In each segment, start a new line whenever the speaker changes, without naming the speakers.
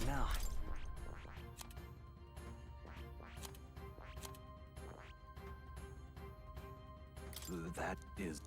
now. That is...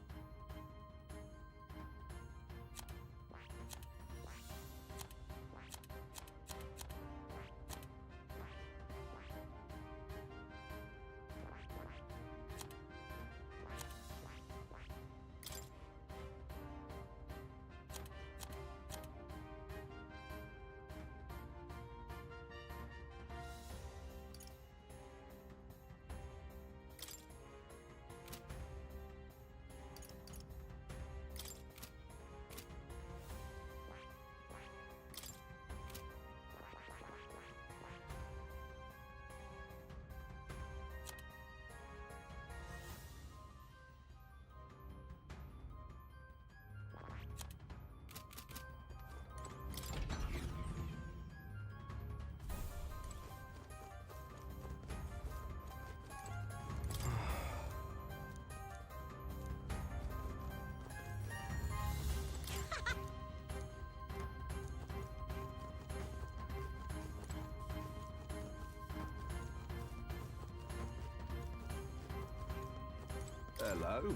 Hello?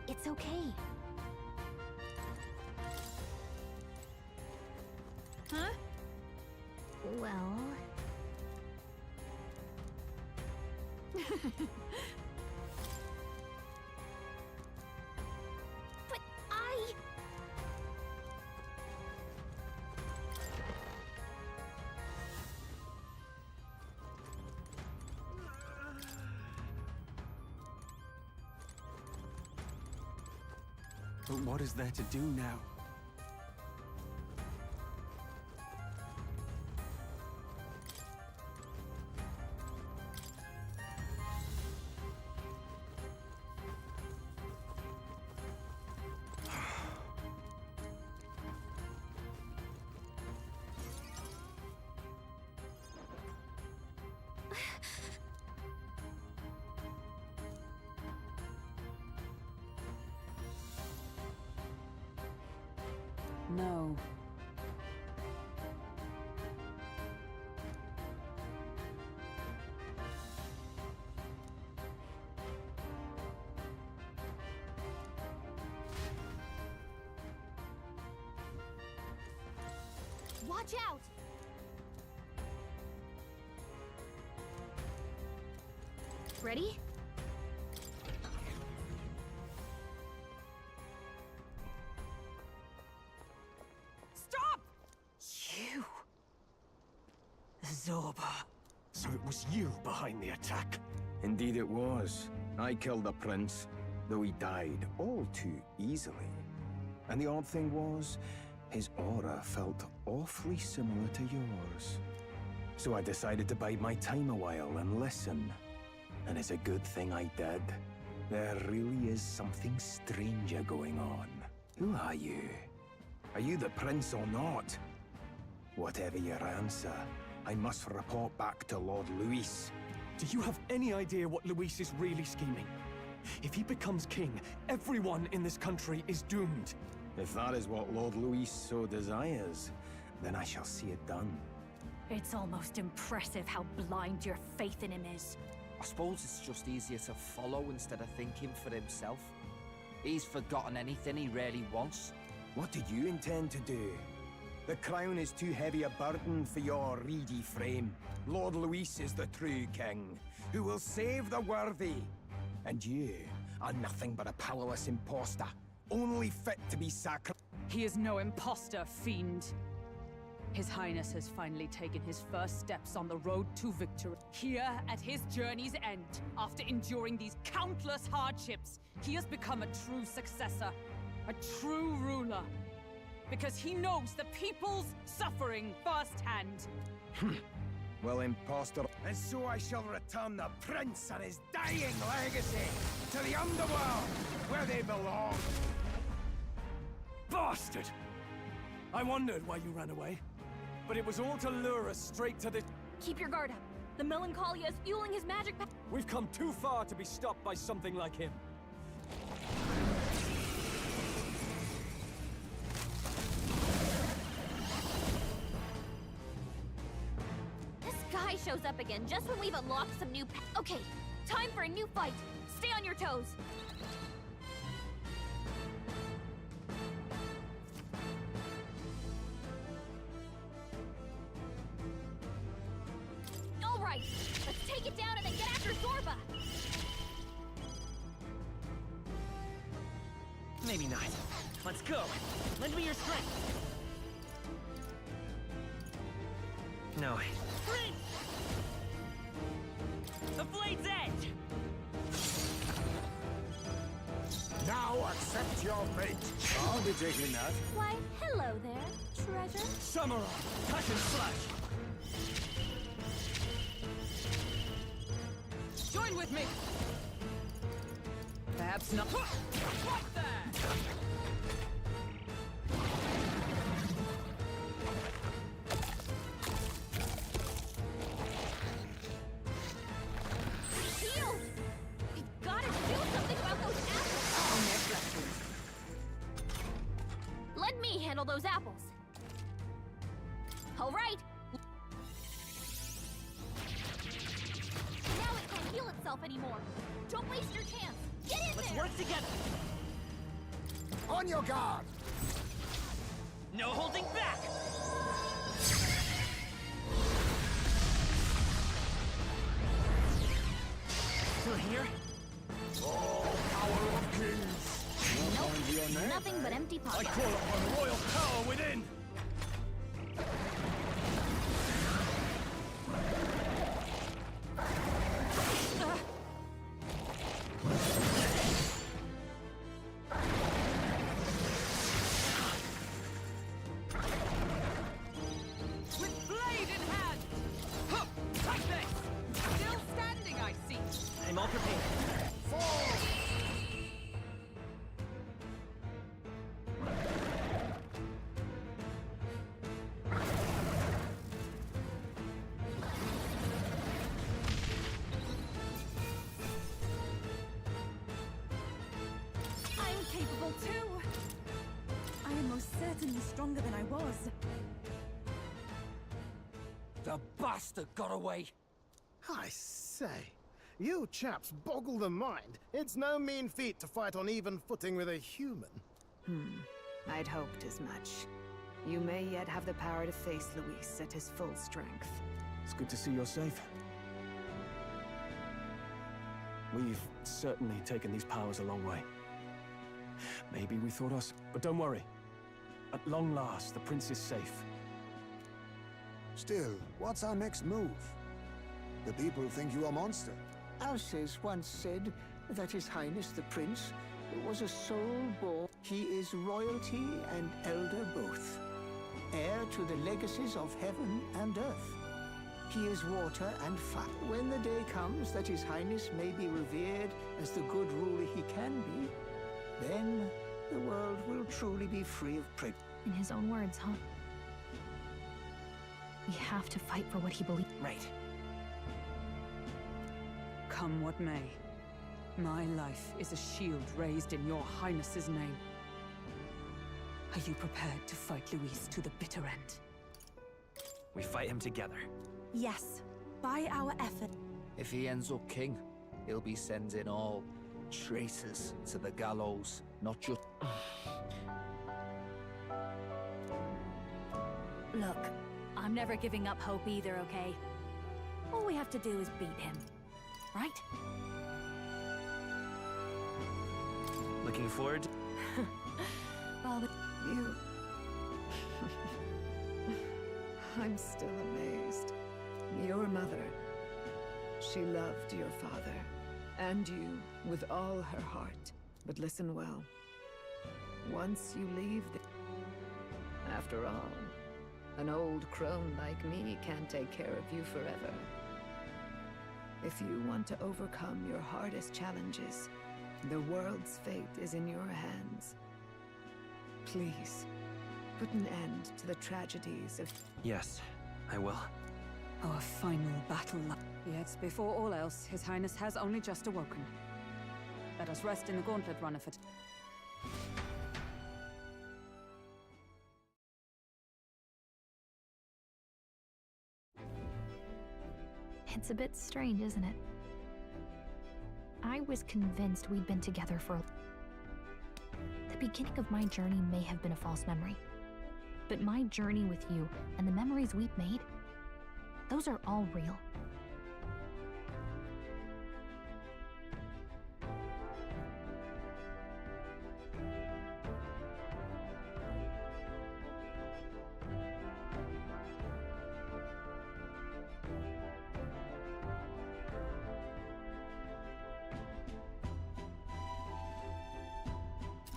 It's okay.
Huh?
Well... But I...
But what is there to do now?
No.
Watch out! Ready?
Stop! You... Zorba.
So it was you behind the attack?
Indeed it was. I killed the prince, though he died all too easily. And the odd thing was, his aura felt awfully similar to yours. So I decided to bide my time a while and listen. And it's a good thing I did. There really is something stranger going on. Who are you? Are you the prince or not? Whatever your answer, I must report back to Lord Luis.
Do you have any idea what Luis is really scheming? If he becomes king, everyone in this country is doomed.
If that is what Lord Luis so desires, then I shall see it done.
It's almost impressive how blind your faith in him is.
I suppose it's just easier to follow instead of thinking for himself. He's forgotten anything he really wants.
What do you intend to do? The crown is too heavy a burden for your reedy frame. Lord Luis is the true king, who will save the worthy. And you are nothing but a powerless impostor, only fit to be sacrificed.
He is no imposter, fiend. His Highness has finally taken his first steps on the road to victory. Here, at his journey's end, after enduring these countless hardships, he has become a true successor, a true ruler. Because he knows the people's suffering firsthand.
Well, impostor.
And so I shall return the prince and his dying legacy to the underworld, where they belong.
Bastard! I wondered why you ran away, but it was all to lure us straight to the...
Keep your guard up. The melancholia is fueling his magic.
We've come too far to be stopped by something like him.
This guy shows up again just when we've unlocked some new Okay, time for a new fight. Stay on your toes. All right, let's take it down and then get after Zorba.
Maybe not. Let's go. Lend me your strength. No. Freeze! The blade's edge!
Now accept your fate.
I'll be taking that.
Why, hello there, treasure.
Samurai! Hack and slash!
Join with me! Perhaps not. What there?
Shield! We gotta do something about those apples. Let me handle those apples. All right. Now it can't heal itself anymore. Don't waste your chance. Get in
Let's
there.
work together!
On your guard.
No holding back! Still here?
Oh, power of kings.
Nope. Nothing but empty
I
pockets.
call upon royal power within!
With blade in hand! Huh, like this! Still standing, I see!
I'm all prepared.
I'm capable too. I am most certainly stronger than I was.
The bastard got away.
I say, you chaps boggle the mind. It's no mean feat to fight on even footing with a human.
I'd hoped as much. You may yet have the power to face Luis at his full strength.
It's good to see you're safe. We've certainly taken these powers a long way. Maybe we thought us... But don't worry. At long last, the prince is safe.
Still, what's our next move? The people think you a monster.
Alces once said that His Highness the Prince was a soul born. He is royalty and elder both, heir to the legacies of heaven and earth. He is water and fire. When the day comes that His Highness may be revered as the good ruler he can be, then the world will truly be free of prejudice.
In his own words, huh? We have to fight for what he believes.
Right.
Come what may, my life is a shield raised in your highness's name. Are you prepared to fight Luis to the bitter end?
We fight him together.
Yes, by our effort.
If he ends up king, he'll be sending all traitors to the gallows, not just...
Look, I'm never giving up hope either, okay? All we have to do is beat him, right?
Looking forward to...
Well,
You... I'm still amazed. Your mother, she loved your father, and you with all her heart. But listen well. Once you leave the... After all, An old crone like me can't take care of you forever. If you want to overcome your hardest challenges, the world's fate is in your hands. Please, put an end to the tragedies of...
Yes, I will.
Our final battle. Yes, before all else, His Highness has only just awoken. Let us rest in the gauntlet run if it...
It's a bit strange, isn't it? I was convinced we'd been together for... The beginning of my journey may have been a false memory. But my journey with you and the memories we've made, those are all real.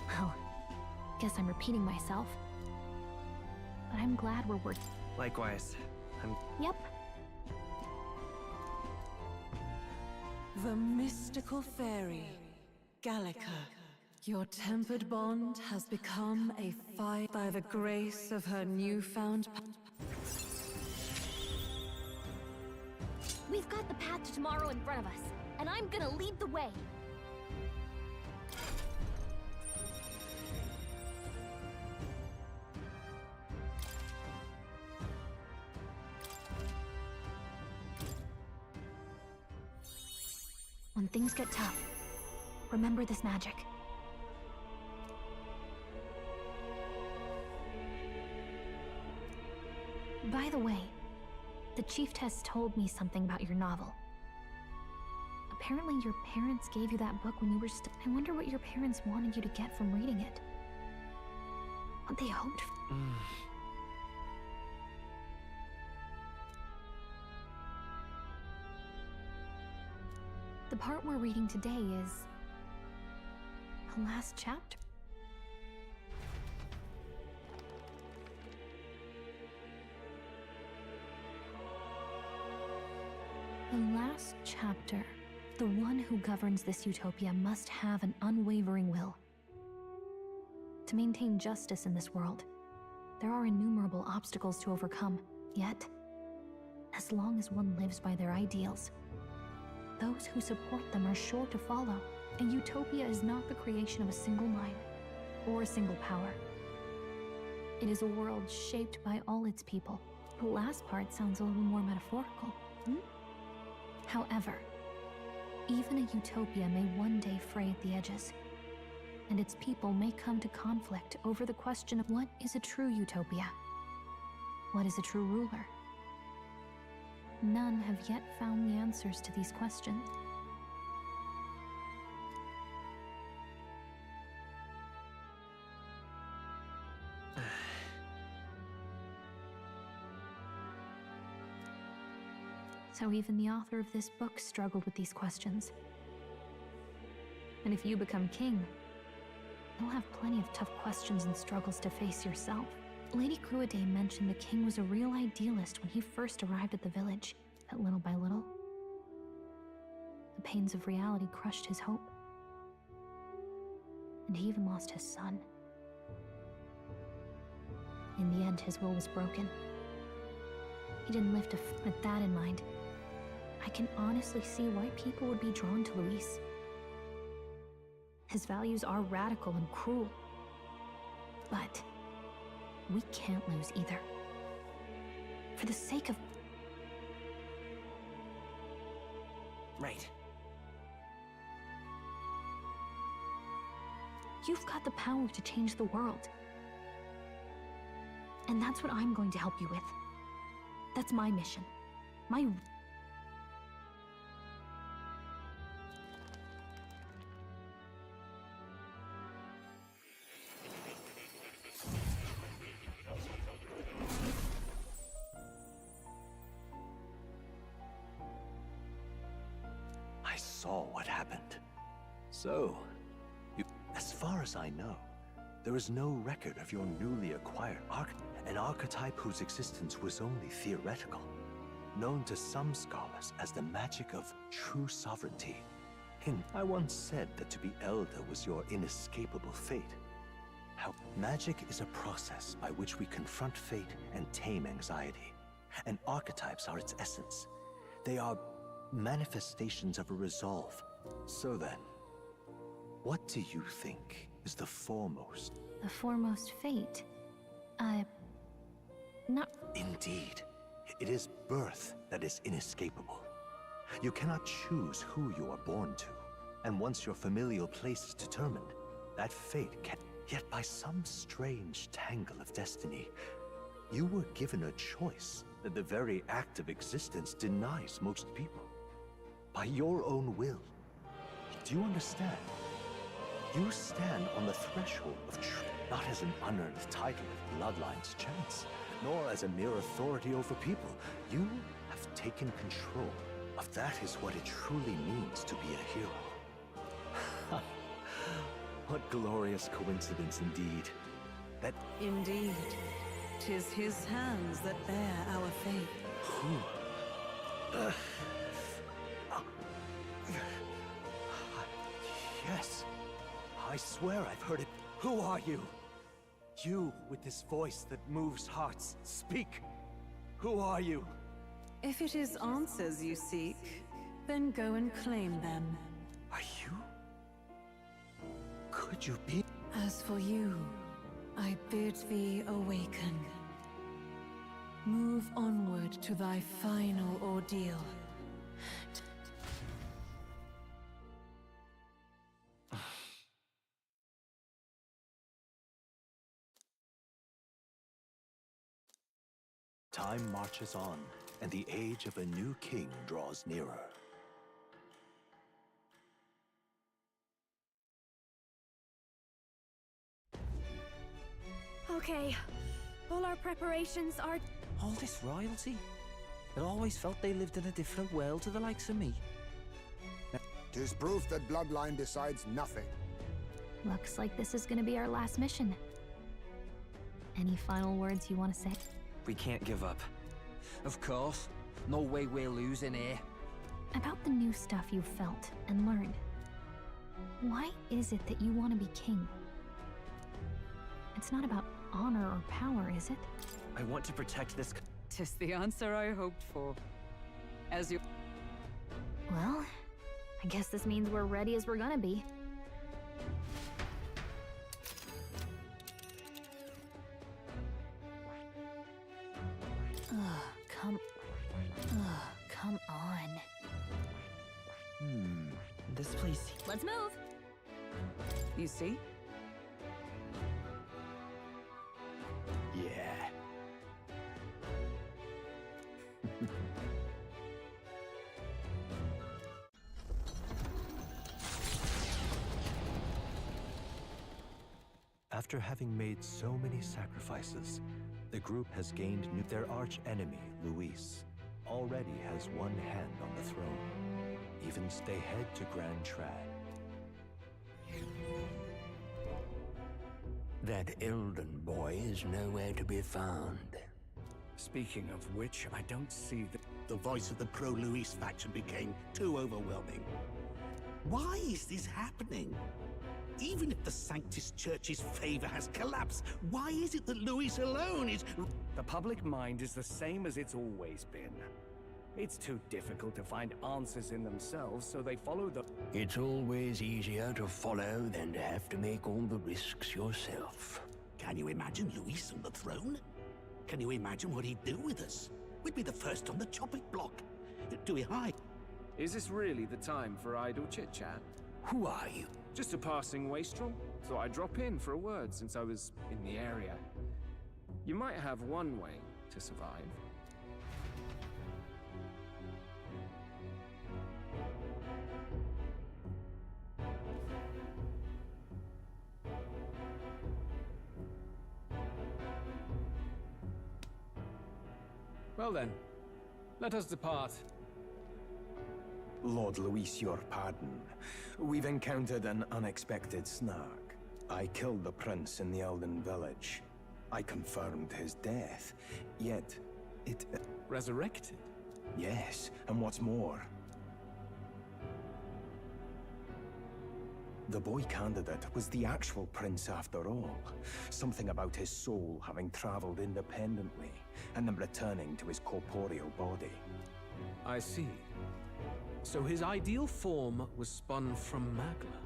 Well, guess I'm repeating myself. But I'm glad we're working.
Likewise.
Yep.
The mystical fairy, Gallica. Your tempered bond has become a fire by the grace of her newfound
We've got the path to tomorrow in front of us, and I'm gonna lead the way. When things get tough, remember this magic. By the way, the Chieftess told me something about your novel. Apparently your parents gave you that book when you were I wonder what your parents wanted you to get from reading it. What they hoped for. The part we're reading today is the last chapter. The last chapter. The one who governs this utopia must have an unwavering will. To maintain justice in this world, there are innumerable obstacles to overcome. Yet, as long as one lives by their ideals, those who support them are sure to follow. A utopia is not the creation of a single mind or a single power. It is a world shaped by all its people. The last part sounds a little more metaphorical. However, even a utopia may one day fray at the edges, and its people may come to conflict over the question of what is a true utopia? What is a true ruler? None have yet found the answers to these questions. So even the author of this book struggled with these questions. And if you become king, you'll have plenty of tough questions and struggles to face yourself. Lady Cruiday mentioned the king was a real idealist when he first arrived at the village, but little by little, the pains of reality crushed his hope. And he even lost his son. In the end, his will was broken. He didn't live to with that in mind. I can honestly see why people would be drawn to Luis. His values are radical and cruel. But we can't lose either. For the sake of...
Right.
You've got the power to change the world. And that's what I'm going to help you with. That's my mission. My...
I saw what happened. So, as far as I know,
There is no record of your newly acquired an archetype whose existence was only theoretical, known to some scholars as the magic of true sovereignty. I once said that to be elder was your inescapable fate. How magic is a process by which we confront fate and tame anxiety, and archetypes are its essence. They are manifestations of a resolve. So then, what do you think is the foremost?
The foremost fate? Not...
Indeed. It is birth that is inescapable. You cannot choose who you are born to, and once your familial place is determined, that fate can... Yet by some strange tangle of destiny, you were given a choice that the very act of existence denies most people. By your own will. Do you understand? You stand on the threshold of truth, not as an unearned title of bloodline's chance, nor as a mere authority over people. You have taken control of that is what it truly means to be a hero. What glorious coincidence indeed. That
indeed, 'tis his hands that bear our fate.
Yes, I swear I've heard it. Who are you? You with this voice that moves hearts. Speak. Who are you?
If it is answers you seek, then go and claim them.
Are you? Could you be?
As for you, I bid thee awaken. Move onward to thy final ordeal.
Time marches on, and the age of a new king draws nearer.
Okay, all our preparations are...
All this royalty? I always felt they lived in a different world to the likes of me.
'Tis proof that bloodline decides nothing.
Looks like this is gonna be our last mission. Any final words you want to say?
We can't give up.
Of course. No way we're losing here.
About the new stuff you've felt and learned. Why is it that you want to be king? It's not about honor or power, is it?
I want to protect this...
'Tis the answer I hoped for. As you...
Well, I guess this means we're ready as we're gonna be. Come on.
This place...
Let's move!
You see?
Yeah. After having made so many sacrifices, the group has gained their arch-enemy, Luis, already has one hand on the throne. Even they head to Grand Trad.
That Elden boy is nowhere to be found.
Speaking of which, I don't see that the voice of the pro-Luis faction became too overwhelming. Why is this happening? Even if the Sanctus Church's favor has collapsed, why is it that Luis alone is...
The public mind is the same as it's always been. It's too difficult to find answers in themselves, so they follow the...
It's always easier to follow than to have to make all the risks yourself.
Can you imagine Luis on the throne? Can you imagine what he'd do with us? We'd be the first on the chopping block. Do we hide?
Is this really the time for idle chit-chat?
Who are you?
Just a passing wastrel. Thought I'd drop in for a word since I was in the area. You might have one way to survive.
Well then, let us depart.
Lord Luis, your pardon. We've encountered an unexpected snark.
I killed the prince in the Elden village. I confirmed his death, yet it...
Resurrected?
Yes, and what's more... The boy candidate was the actual prince after all. Something about his soul having traveled independently, and then returning to his corporeal body.
I see. So his ideal form was spun from Magla.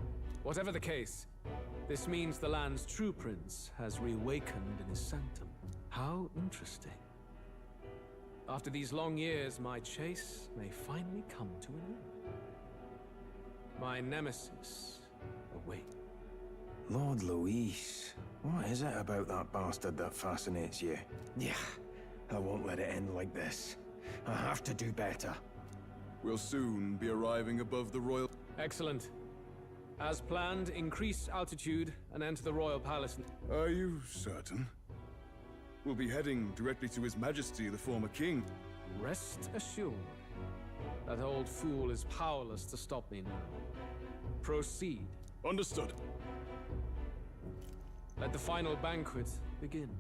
Whatever the case, this means the land's true prince has reawakened in his sanctum. How interesting. After these long years, my chase may finally come to an end. My nemesis awaits.
Lord Luis, what is it about that bastard that fascinates you? Yeah, I won't let it end like this. I have to do better.
We'll soon be arriving above the royal...
Excellent. As planned, increase altitude and enter the royal palace.
Are you certain? We'll be heading directly to His Majesty, the former king.
Rest assured. That old fool is powerless to stop me now. Proceed.
Understood.
Let the final banquet begin.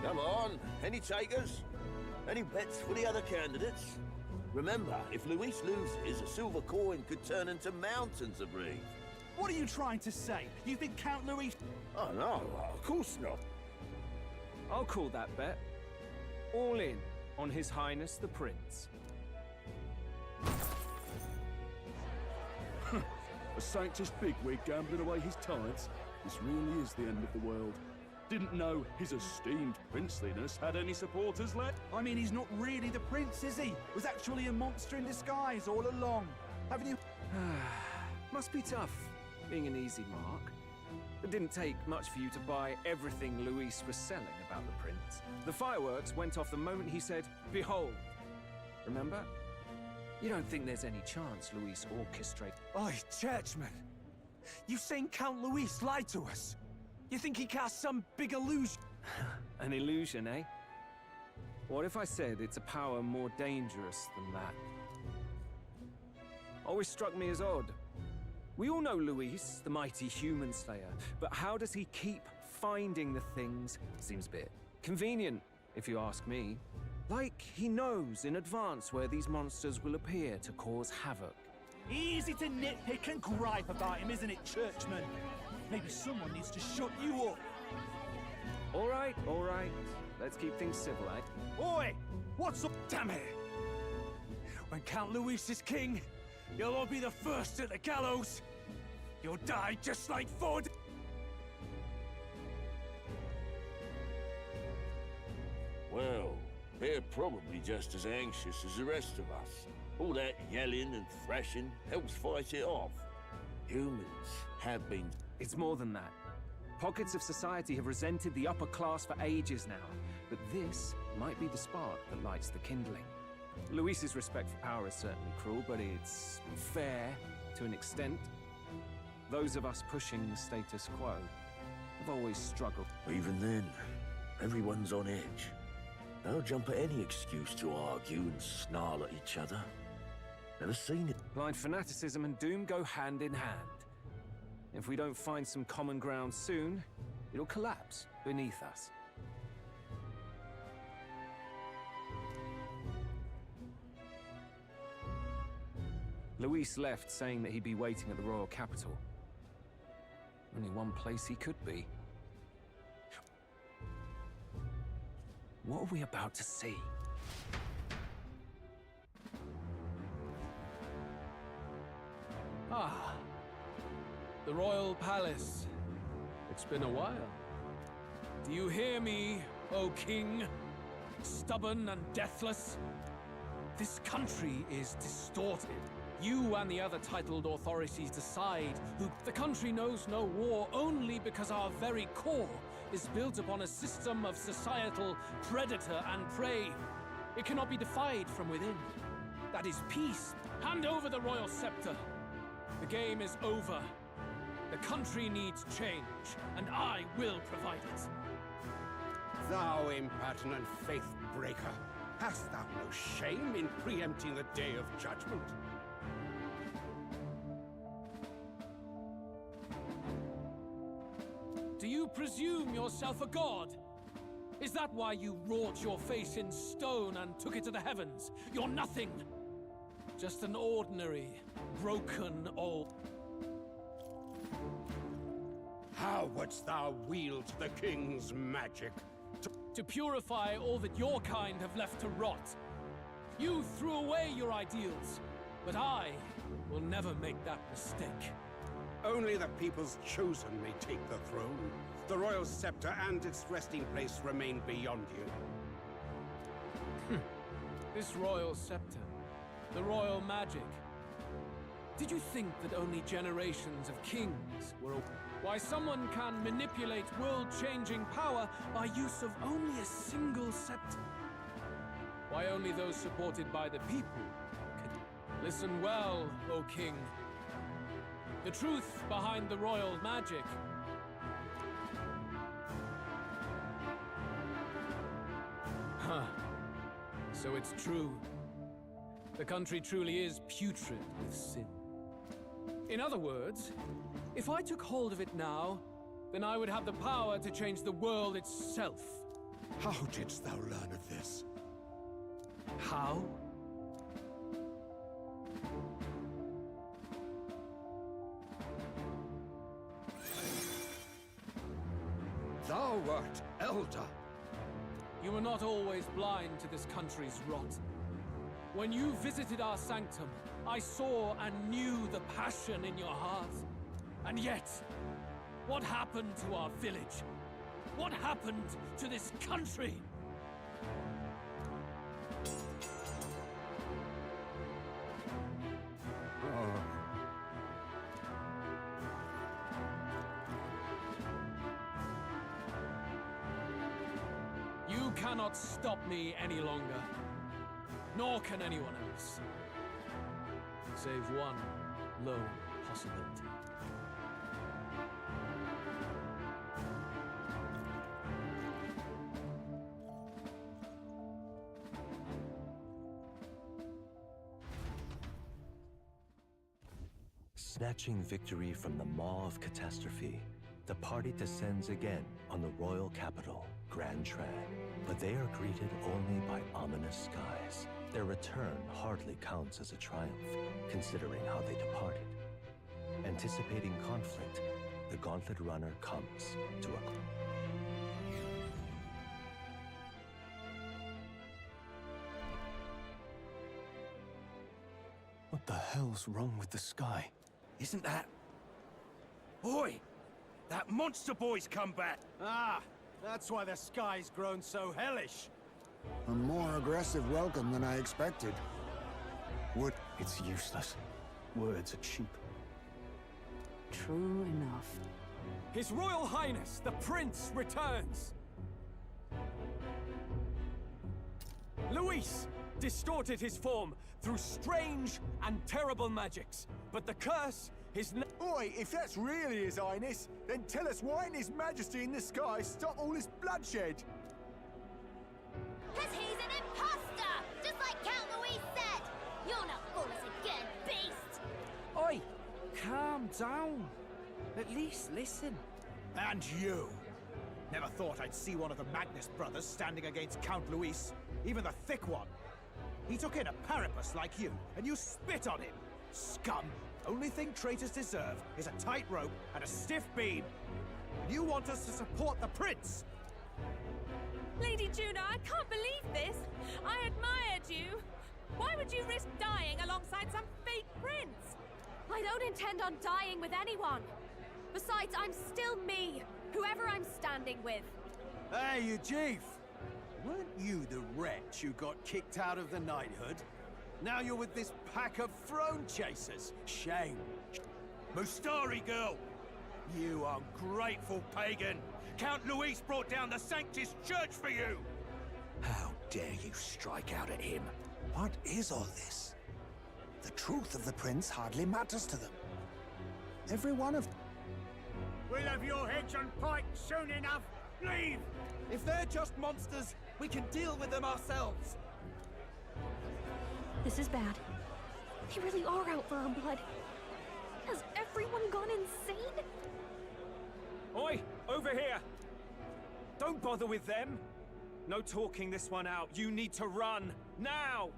Come on, any takers? Any bets for the other candidates? Remember, if Luis loses, a silver coin could turn into mountains of reef.
What are you trying to say? You think Count Luis...
Oh no, of course not.
I'll call that bet. All in on His Highness the Prince.
A Sanctus bigwig gambling away his tithes? This really is the end of the world. Didn't know his esteemed princeliness had any supporters left.
I mean, he's not really the prince, is he? Was actually a monster in disguise all along. Haven't you...
Must be tough, being an easy mark. It didn't take much for you to buy everything Luis was selling about the prince. The fireworks went off the moment he said, "Behold." Remember? You don't think there's any chance Luis orchestrated...
Oi, churchman! You saying Count Luis lied to us? You think he cast some big illusion?
An illusion, eh? What if I said it's a power more dangerous than that? Always struck me as odd. We all know Luis, the mighty human slayer, but how does he keep finding the things? Seems a bit convenient, if you ask me. Like he knows in advance where these monsters will appear to cause havoc.
Easy to nitpick and gripe about him, isn't it, churchman? Maybe someone needs to shut you up.
All right. Let's keep things civil, eh?
Oi! What's up?
Damn it! When Count Luis is king, you'll all be the first at the gallows. You'll die just like Ford.
Well, they're probably just as anxious as the rest of us. All that yelling and thrashing helps fight it off. Humans have been...
It's more than that. Pockets of society have resented the upper class for ages now, but this might be the spark that lights the kindling. Luis's respect for power is certainly cruel, but it's fair to an extent. Those of us pushing the status quo have always struggled.
Even then, everyone's on edge. They'll jump at any excuse to argue and snarl at each other. Never seen it.
Blind fanaticism and doom go hand in hand. If we don't find some common ground soon, it'll collapse beneath us. Luis left saying that he'd be waiting at the royal capital. Only one place he could be. What are we about to see?
Ah, the royal palace. It's been a while. Do you hear me, O king? Stubborn and deathless? This country is distorted. You and the other titled authorities decide who... The country knows no war only because our very core is built upon a system of societal predator and prey. It cannot be defied from within. That is peace. Hand over the royal scepter. The game is over. The country needs change, and I will provide it.
Thou impertinent faith breaker, hast thou no shame in preempting the day of judgment?
Do you presume yourself a god? Is that why you wrought your face in stone and took it to the heavens? You're nothing! Just an ordinary, broken old...
How wouldst thou wield the king's magic?
To purify all that your kind have left to rot. You threw away your ideals, but I will never make that mistake.
Only the people's chosen may take the throne. The royal scepter and its resting place remain beyond you.
This royal scepter, the royal magic. Did you think that only generations of kings were... Why someone can manipulate world-changing power by use of only a single scepter? Why only those supported by the people could... Listen well, O king. The truth behind the royal magic. Huh. So it's true. The country truly is putrid with sin. In other words, if I took hold of it now, then I would have the power to change the world itself.
How didst thou learn of this?
How?
Thou art elder.
You were not always blind to this country's rot. When you visited our sanctum, I saw and knew the passion in your heart. And yet, what happened to our village? What happened to this country? You cannot stop me any longer. Nor can anyone else. Save one lone possibility.
Snatching victory from the maw of catastrophe, the party descends again on the royal capital, Grand Tran. But they are greeted only by ominous skies. Their return hardly counts as a triumph, considering how they departed. Anticipating conflict, the Gauntlet Runner comes to a...
What the hell's wrong with the sky?
Isn't that... Oi! That monster boy's come back!
Ah, that's why the sky's grown so hellish.
A more aggressive welcome than I expected.
It's useless. Words are cheap.
True enough.
His Royal Highness, the Prince, returns! Luis distorted his form through strange and terrible magics, but the curse is...
Oi, if that's really His Highness, then tell us why didn't His Majesty in the sky stop all this bloodshed?
Because he's an imposter! Just like Count Luis said! You're not fool us again, beast!
Oi! Calm down. At least listen.
And you! Never thought I'd see one of the Magnus brothers standing against Count Luis, even the thick one. He took in a Paripus like you, and you spit on him! Scum! Only thing traitors deserve is a tight rope and a stiff beam. And you want us to support the prince?
Lady Juna, I can't believe this! I admired you! Why would you risk dying alongside some fake prince?
I don't intend on dying with anyone. Besides, I'm still me, whoever I'm standing with.
Hey, you chief! Weren't you the wretch who got kicked out of the knighthood? Now you're with this pack of throne chasers. Shame.
Mustari girl! You ungrateful pagan! Count Luis brought down the Sanctus Church for you!
How dare you strike out at him? What is all this? The truth of the prince hardly matters to them. Every one of...
We'll have your heads on pike soon enough. Leave!
If they're just monsters, we can deal with them ourselves.
This is bad. They really are out for our blood. Has everyone gone insane?
Oi! Over here! Don't bother with them! No talking this one out. You need to run! Now!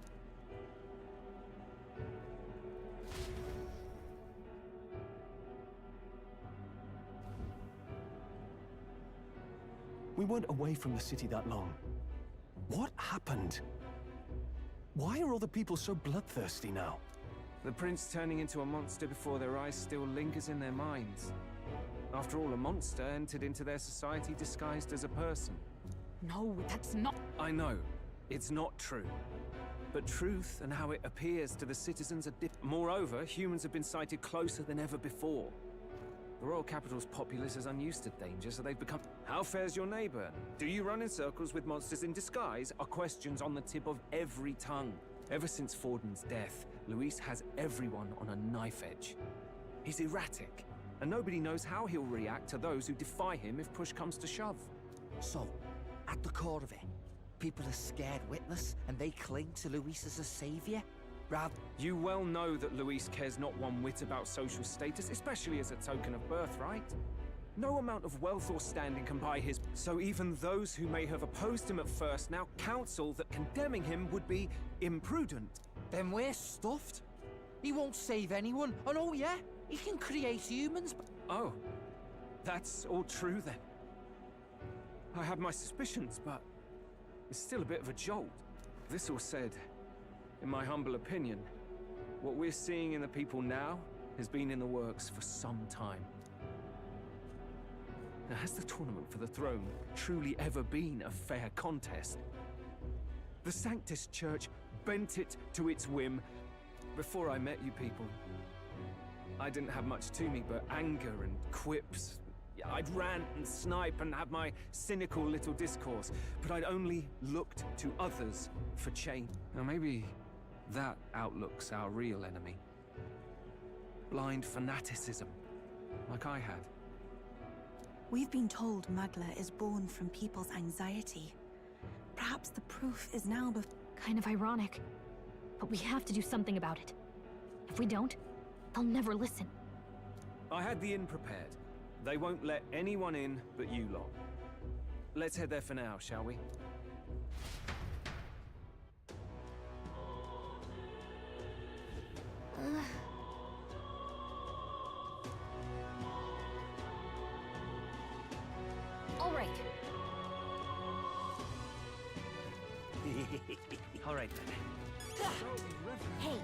We weren't away from the city that long. What happened? Why are all the people so bloodthirsty now?
The prince turning into a monster before their eyes still lingers in their minds. After all, a monster entered into their society disguised as a person.
No, that's not...
I know. It's not true. But truth and how it appears to the citizens are different. Moreover, humans have been sighted closer than ever before. The royal capital's populace is unused to danger, so they've become... How fares your neighbor? Do you run in circles with monsters in disguise? Are questions on the tip of every tongue. Ever since Forden's death, Luis has everyone on a knife edge. He's erratic, and nobody knows how he'll react to those who defy him if push comes to shove.
So, at the core of it, people are scared witless, and they cling to Luis as a savior?
You well know that Luis cares not one whit about social status, especially as a token of birthright. No amount of wealth or standing can buy his... So even those who may have opposed him at first now counsel that condemning him would be imprudent.
Then we're stuffed. He won't save anyone, and oh yeah, he can create humans.
Oh, that's all true then. I have my suspicions, but it's still a bit of a jolt. This all said, in my humble opinion, what we're seeing in the people now has been in the works for some time. Now, has the tournament for the throne truly ever been a fair contest? The Sanctus Church bent it to its whim. Before I met you people, I didn't have much to me but anger and quips. I'd rant and snipe and have my cynical little discourse, but I'd only looked to others for change. Now maybe that outlook's our real enemy. Blind fanaticism, like I had.
We've been told Magla is born from people's anxiety. Perhaps the proof is now
Kind of ironic, but we have to do something about it. If we don't, they'll never listen.
I had the inn prepared. They won't let anyone in but you lot. Let's head there for now, shall we?
All right.
All right then.
Hey.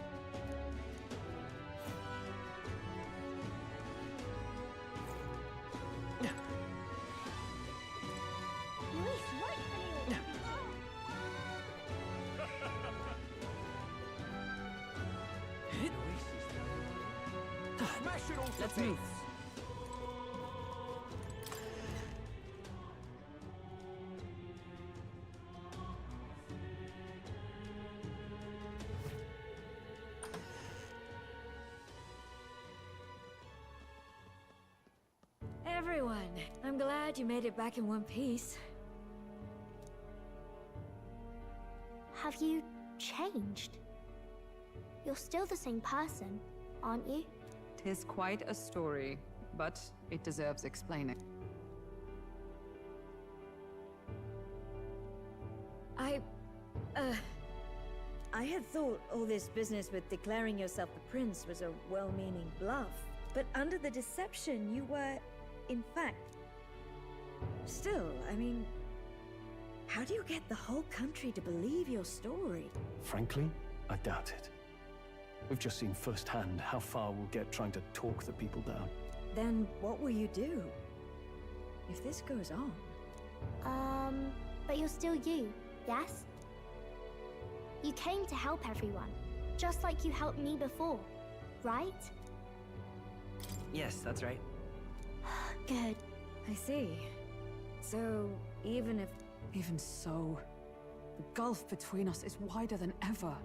Luis, right for you.
Smash it all to
Let's move.
Everyone, I'm glad you made it back in one piece.
Have you changed? You're still the same person, aren't you?
'Tis quite a story, but it deserves explaining.
I had thought all this business with declaring yourself the prince was a well-meaning bluff. But under the deception, you were, in fact... Still, I mean... How do you get the whole country to believe your story?
Frankly, I doubt it. We've just seen firsthand how far we'll get trying to talk the people down.
Then what will you do? If this goes on...
But you're still you, yes? You came to help everyone, just like you helped me before, right?
Yes, that's right.
Good.
I see. So, even
so, the gulf between us is wider than ever.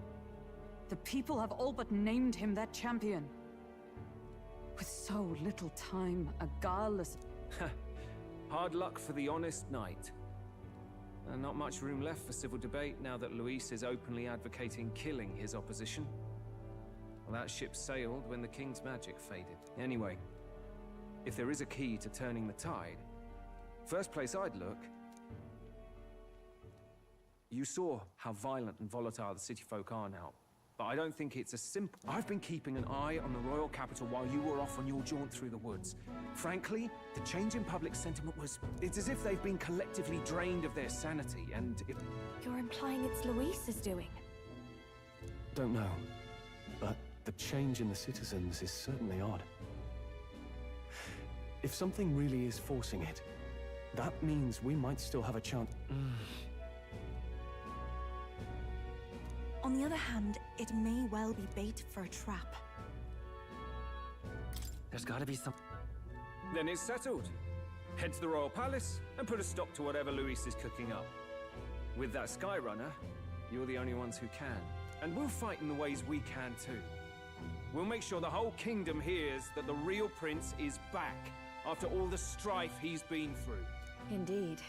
The people have all but named him their champion. With so little time, a guileless...
Hard luck for the honest knight. And not much room left for civil debate now that Luis is openly advocating killing his opposition. Well, that ship sailed when the king's magic faded. Anyway, if there is a key to turning the tide, first place I'd look... You saw how violent and volatile the city folk are now. But I don't think it's as simple. I've been keeping an eye on the royal capital while you were off on your jaunt through the woods. Frankly, the change in public sentiment was... It's as if they've been collectively drained of their sanity, and it...
You're implying it's Luis's doing?
Don't know. But the change in the citizens is certainly odd. If something really is forcing it, that means we might still have a chance.
On the other hand, it may well be bait for a trap.
There's gotta be some...
Then it's settled. Head to the royal palace and put a stop to whatever Luis is cooking up. With that Skyrunner, you're the only ones who can. And we'll fight in the ways we can too. We'll make sure the whole kingdom hears that the real prince is back after all the strife he's been through.
Indeed.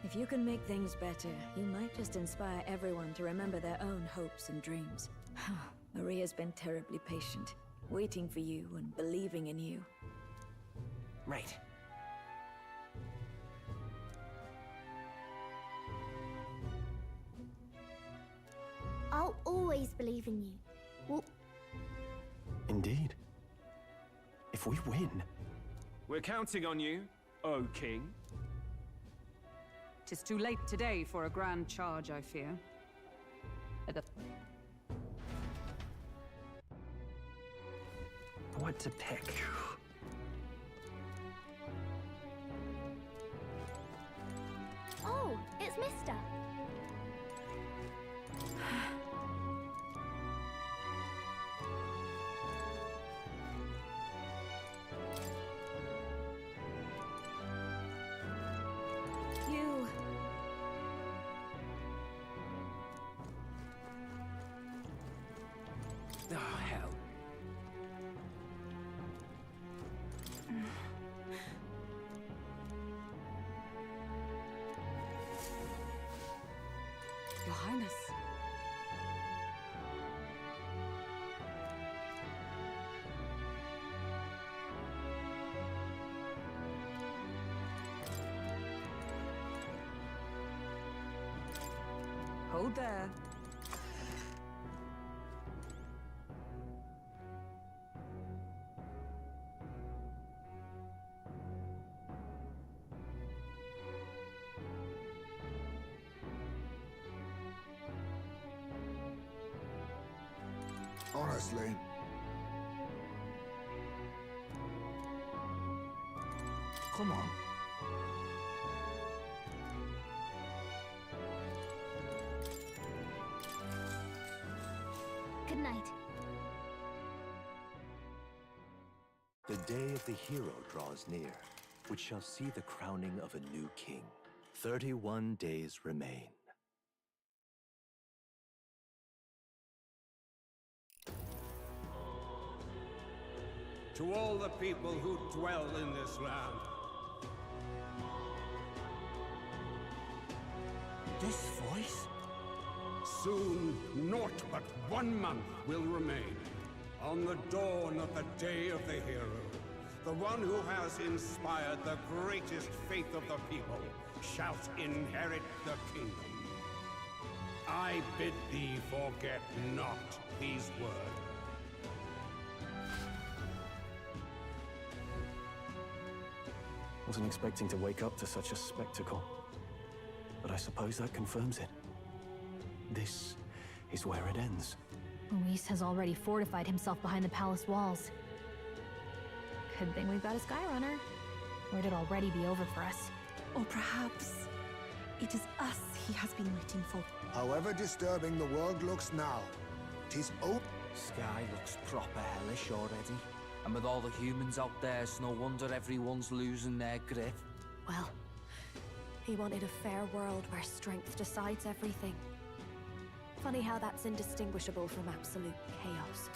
If you can make things better, you might just inspire everyone to remember their own hopes and dreams. Maria's been terribly patient, waiting for you and believing in you.
Right.
I'll always believe in you. Well,
Indeed. If we win...
We're counting on you, O King.
'Tis too late today for a grand charge, I fear.
What to pick?
oh, it's Mister.
You...
Oh, hell.
Your Highness. Hold there.
Honestly.
Come on.
Good night.
The day of the hero draws near, which shall see the crowning of a new king. 31 days remain.
To all the people who dwell in this land.
This voice?
Soon, naught but 1 month will remain. On the dawn of the day of the hero, the one who has inspired the greatest faith of the people shall inherit the kingdom. I bid thee forget not these words.
Wasn't expecting to wake up to such a spectacle. But I suppose that confirms it. This is where it ends.
Luis has already fortified himself behind the palace walls. Good thing we've got a Skyrunner. Or it'd already be over for us.
Or perhaps it is us he has been waiting for.
However disturbing the world looks now, 'tis
Sky looks proper hellish already. And with all the humans out there, it's no wonder everyone's losing their grip.
Well, he wanted a fair world where strength decides everything. Funny how that's indistinguishable from absolute chaos.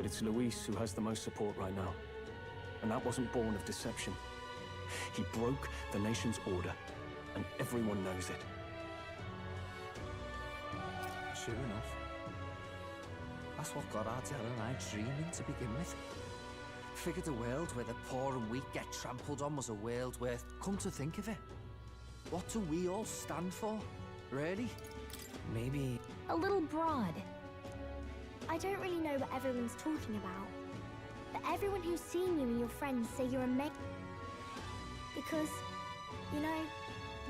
But it's Luis who has the most support right now. And that wasn't born of deception. He broke the nation's order, and everyone knows it.
Sure enough. That's what got Ardell and I dreaming to begin with. Figured a world where the poor and weak get trampled on was a world where, come to think of it, what do we all stand for, really?
Maybe a little broad.
I don't really know what everyone's talking about, but everyone who's seen you and your friends say you're amazing. Because, you know,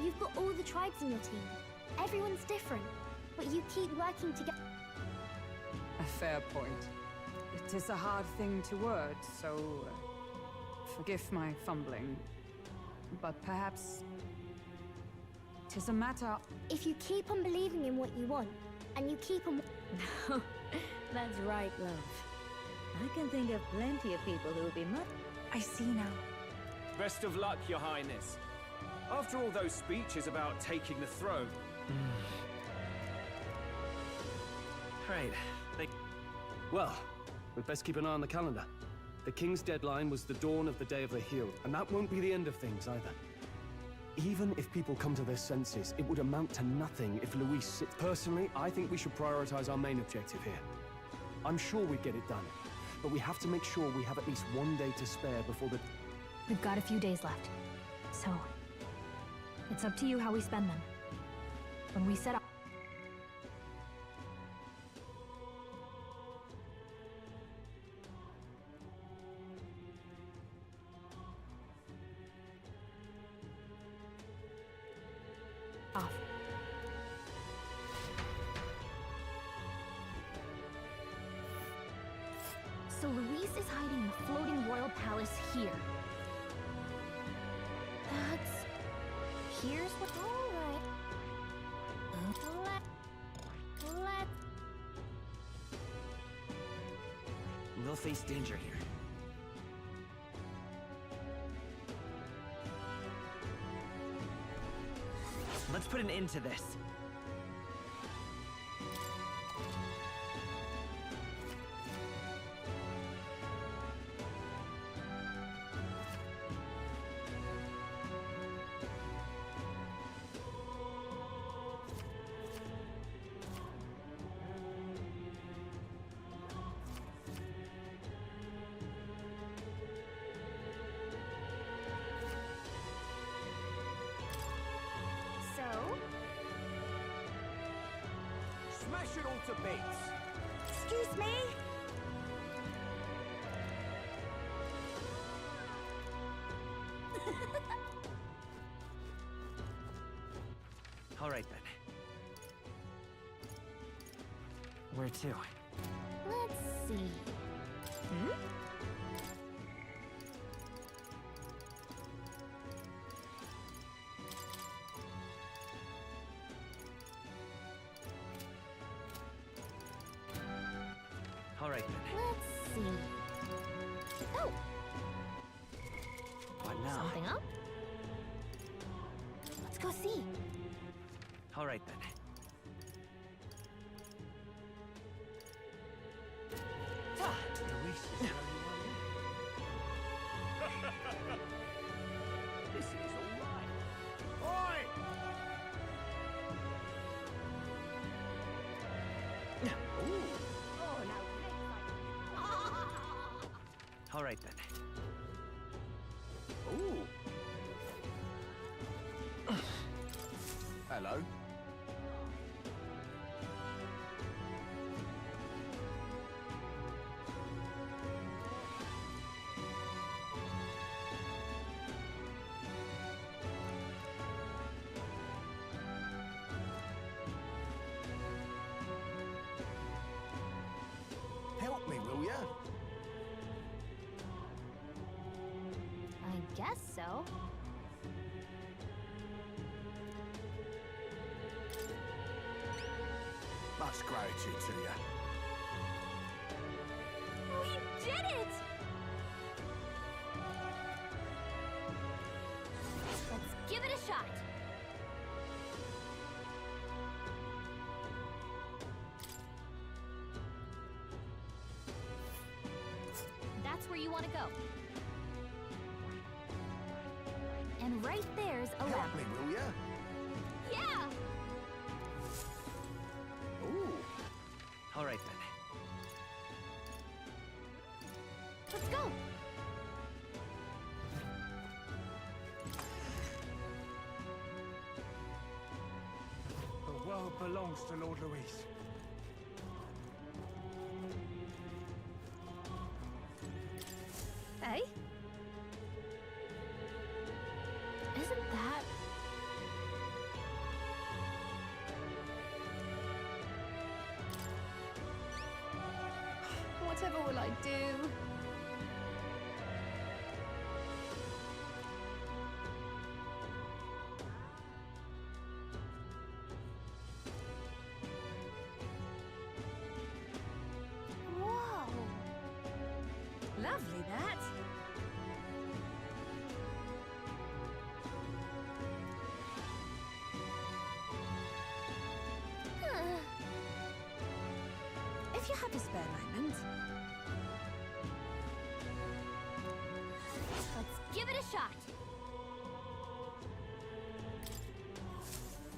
you've got all the tribes in your team. Everyone's different, but you keep working together.
A fair point. It is a hard thing to word, so forgive my fumbling. But perhaps it is a matter.
If you keep on believing in what you want, and you keep on...
No, that's right, love. I can think of plenty of people who will be much...
I see now.
Best of luck, Your Highness. After all those speeches about taking the throne...
Right. Well, we'd best keep an eye on the calendar. The King's deadline was the dawn of the Day of the Heel, and that won't be the end of things either. Even if people come to their senses, it would amount to nothing if Luis sits... Personally, I think we should prioritize our main objective here. I'm sure we'd get it done, but we have to make sure we have at least one day to spare before the...
We've got a few days left, so it's up to you how we spend them. When we set up... off. So Luis is hiding in the floating royal palace here. Here's what... Alright. Let...
We'll face danger here.
Let's put an end to this.
Smash it all to bits.
Excuse me?
All right, then. Where to?
Let's see.
All right, then.
Let's see. Oh!
What now?
Something up? Let's go see.
All right, then.
Luis is the only one. This is all right.
Oi!
All right, then.
Ooh. Hello. Help me, will ya?
I guess so.
Much gratitude to you.
We did it! Let's give it a shot.
you want to go. And right there's a
Help
lamp.
me, will ya?
Yeah!
Ooh.
All right then.
Let's go!
The world belongs to Lord Luis.
Hey? Isn't that...
Whatever will I do?
Whoa!
Lovely, that.
If you have a spare moment,
Let's give it a shot!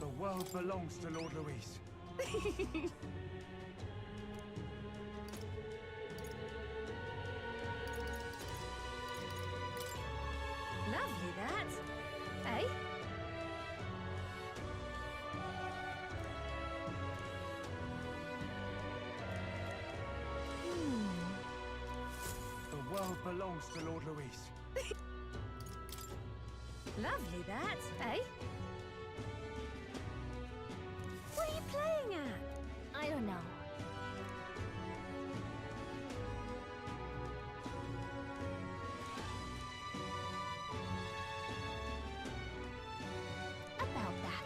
The world belongs to Lord Luis.
Lovely, that.
Hey?
The world belongs to Lord Luis.
Lovely, that.
Hey?
What are you playing at?
I don't know. About that.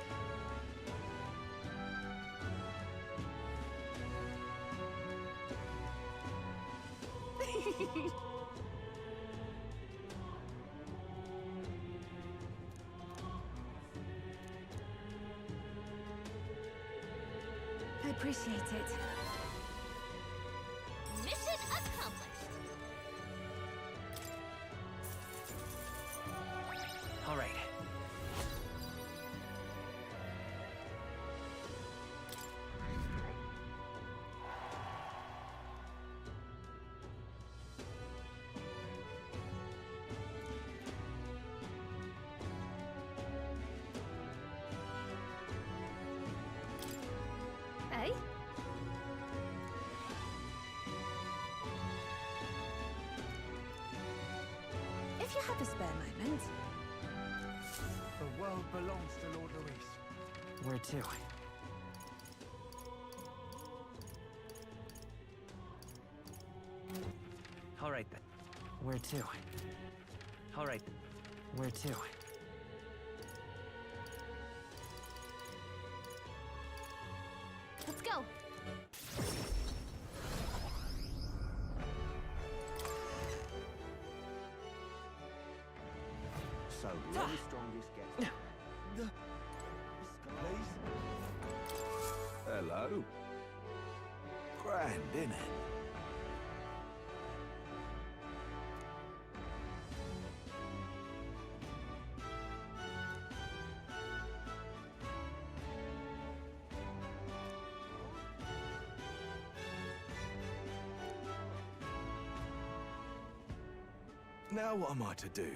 I appreciate it.
Mission accomplished!
All right.
Hey?
if you have a spare moment,
The world belongs to Lord Luis.
Where to? All right then. Where to? All right. Where to?
Let's go.
So, the only strongest gets... Please? Hello? Grand, innit? Now what am I to do?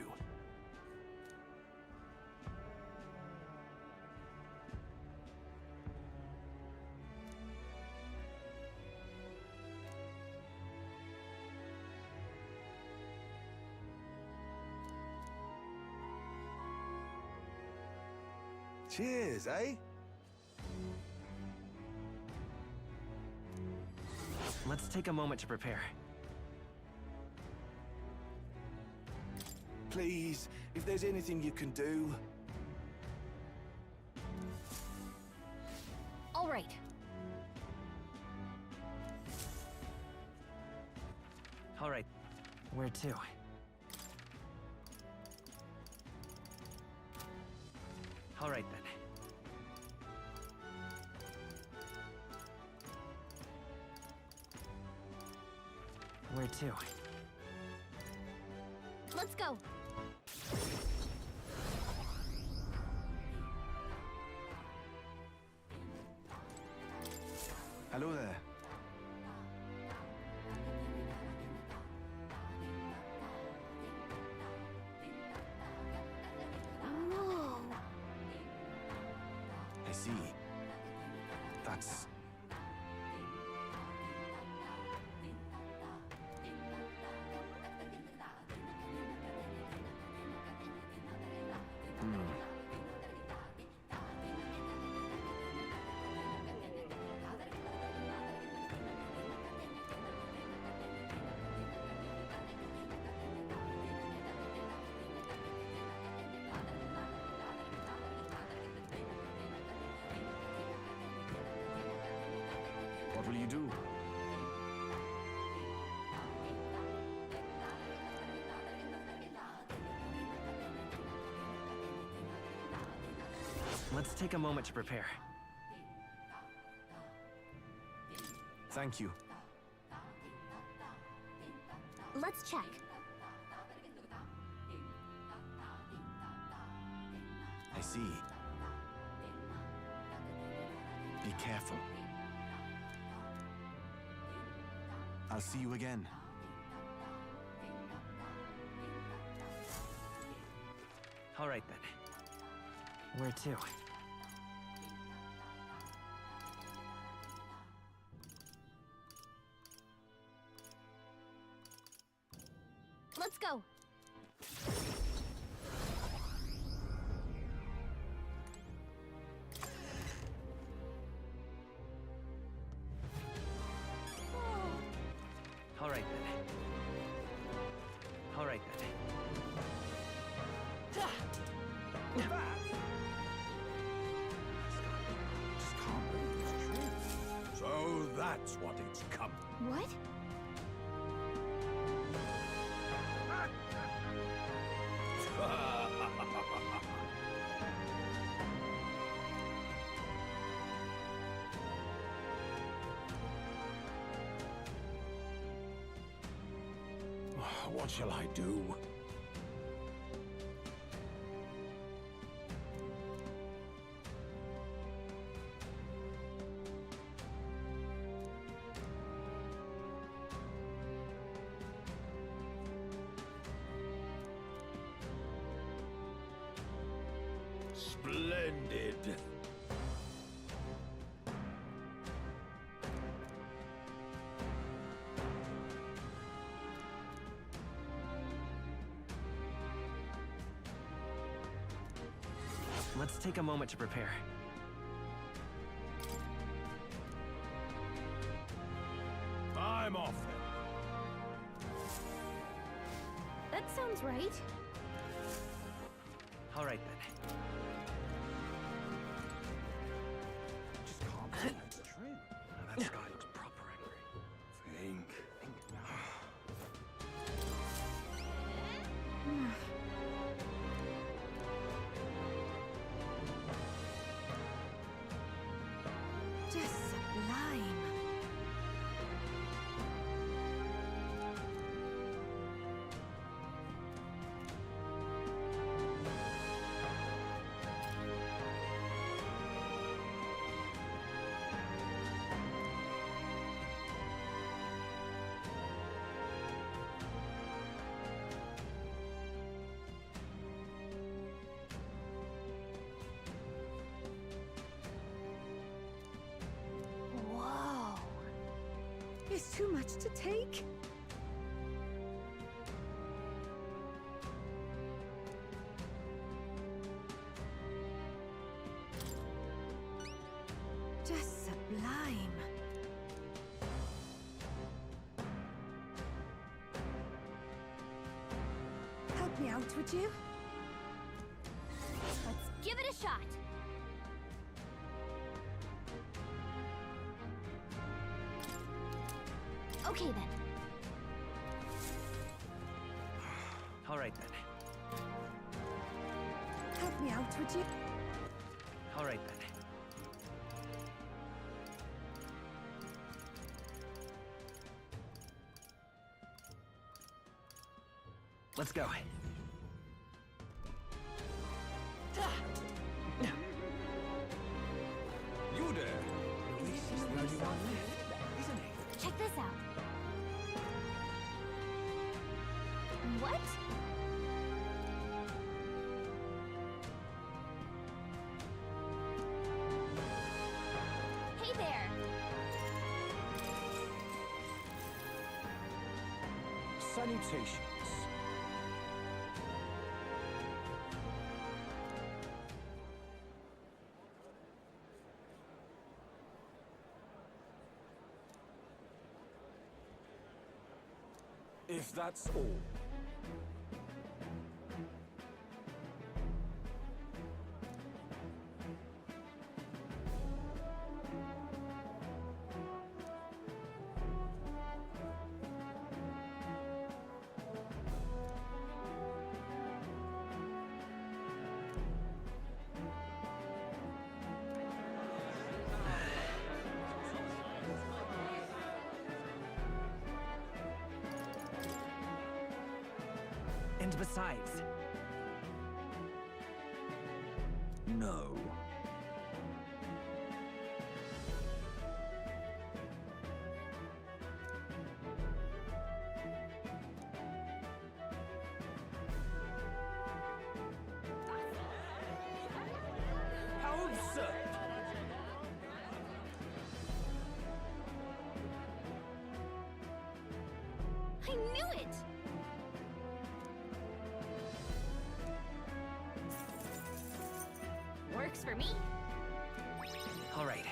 Cheers, eh?
Let's take a moment to prepare.
Please, if there's anything you can do.
All right.
All right. Where to? All right then. Where to?
Let's go.
Hello there.
Whoa.
I see. That's... What will you do?
Let's take a moment to prepare.
Thank you.
Let's check.
I see. Be careful. I'll see you again.
All right, then. Where to?
Let's go.
All right, then. All right, then.
Just can't believe it's true. So that's what it's come.
What?
What shall I do? Splendid.
Let's take a moment to prepare.
I'm off then.
That sounds right.
All right, then.
Just can't believe it's true.
That sky looks proper angry.
Think.
Just sublime.
Whoa.
It's too much to take. Just sublime. Help me out, would you?
Let's give it a shot. Okay then.
All right, then.
Help me out, would you?
All right, then. Let's go.
You there? Luis is the only one left, isn't he?
Check this out. What? Hey there!
Salutations. If that's all.
And besides...
No. How absurd!
I knew it! Works for me.
All right.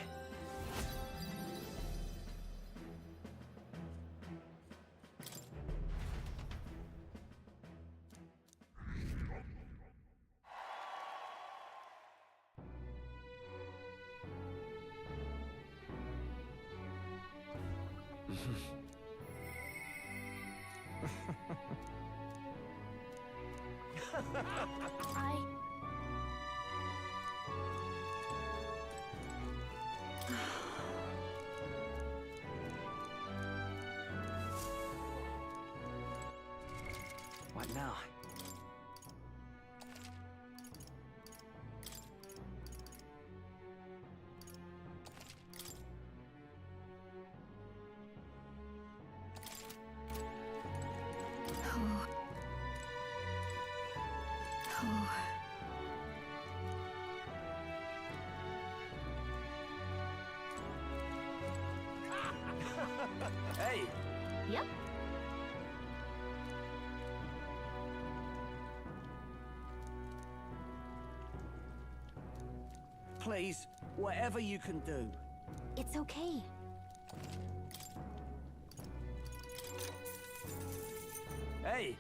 What now?
Hey!
Yep.
Please, whatever you can do.
It's okay.
Hey!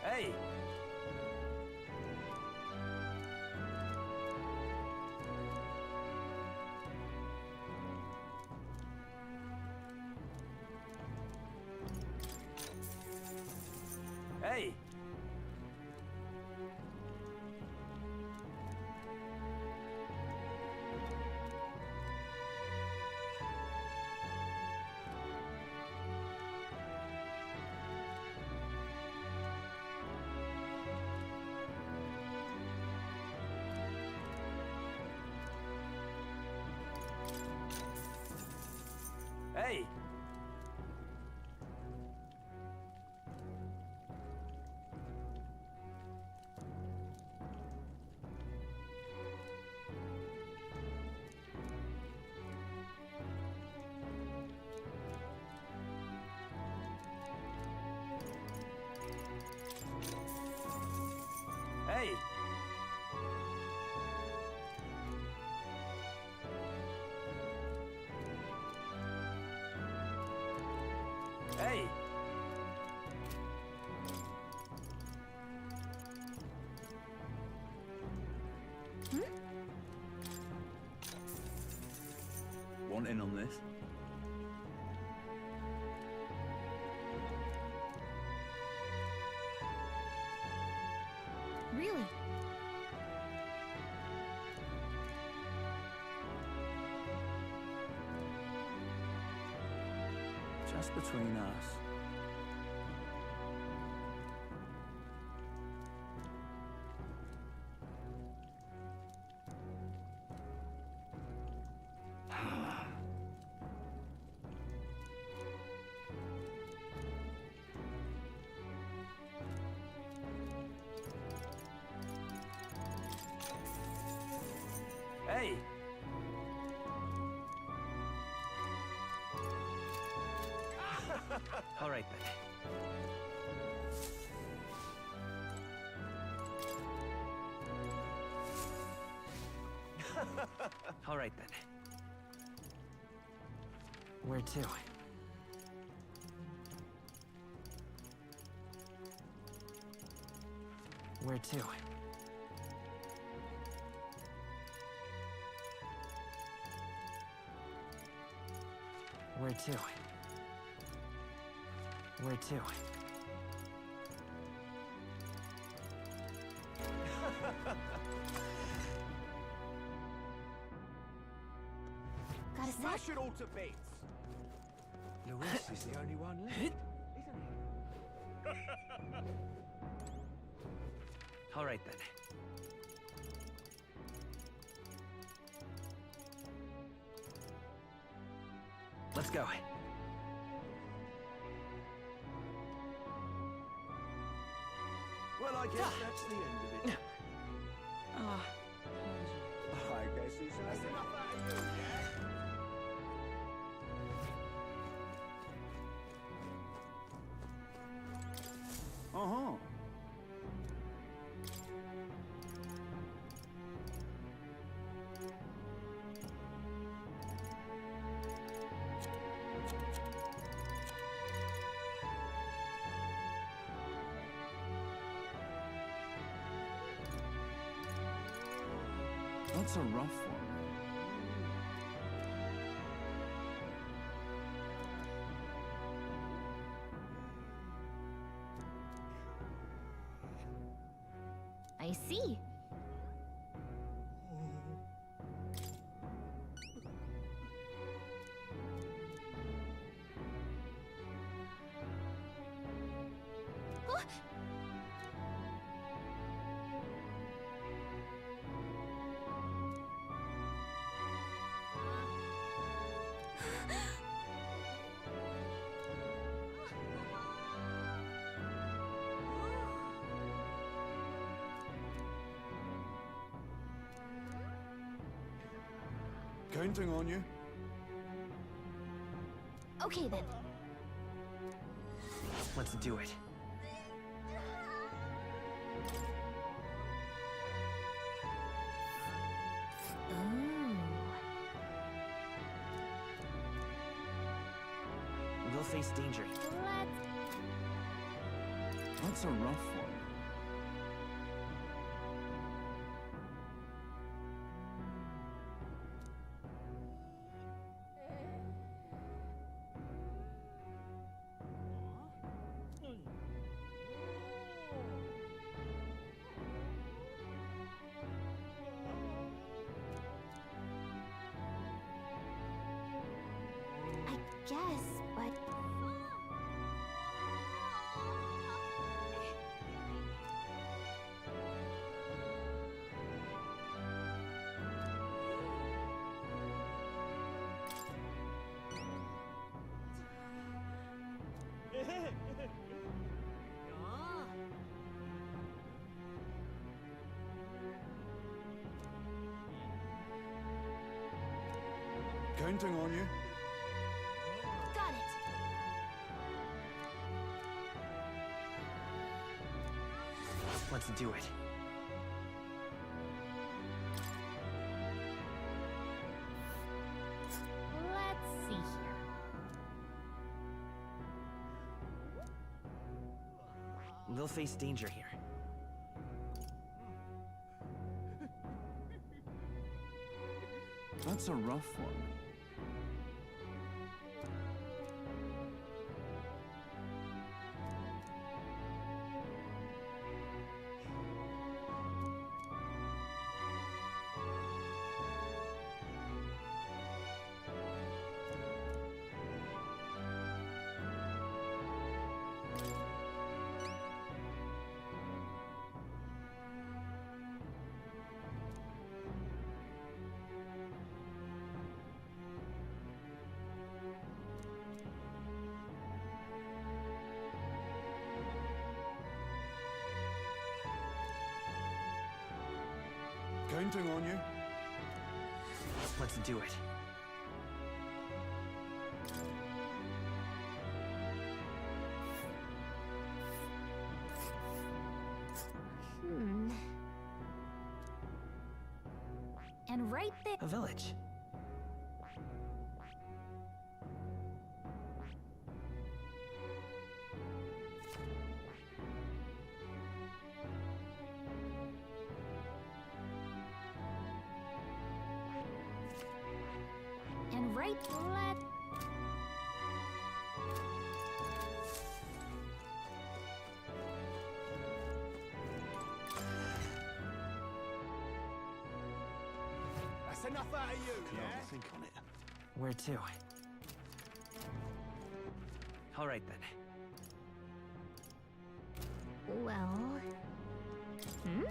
Hey! Hey! Hey! Hey! Hey!
Want in on this? Just between us.
Hey! All right, then. All right, then. Where to? Where to? Where to? Where to?
Got a
Smash
sec?
it all to bits.
Luis is the only one left, isn't
All right, then. Let's go.
Well, I guess that's the end of it.
Ah,
I guess it's that's enough out of you, yeah?
Uh-huh. That's a rough one.
I see. Huh?
Counting on you.
Okay then.
Let's do it. We'll face danger.
That's a rough one.
I guess, but...
Counting on you.
Got it.
Let's do it.
Let's see here.
We'll face danger here.
That's a rough one.
Counting on you.
Let's do it.
And right there.
A village.
And right let.
That's enough out of you, yeah?
Think on it.
Where to? All right then.
Well. Hmm?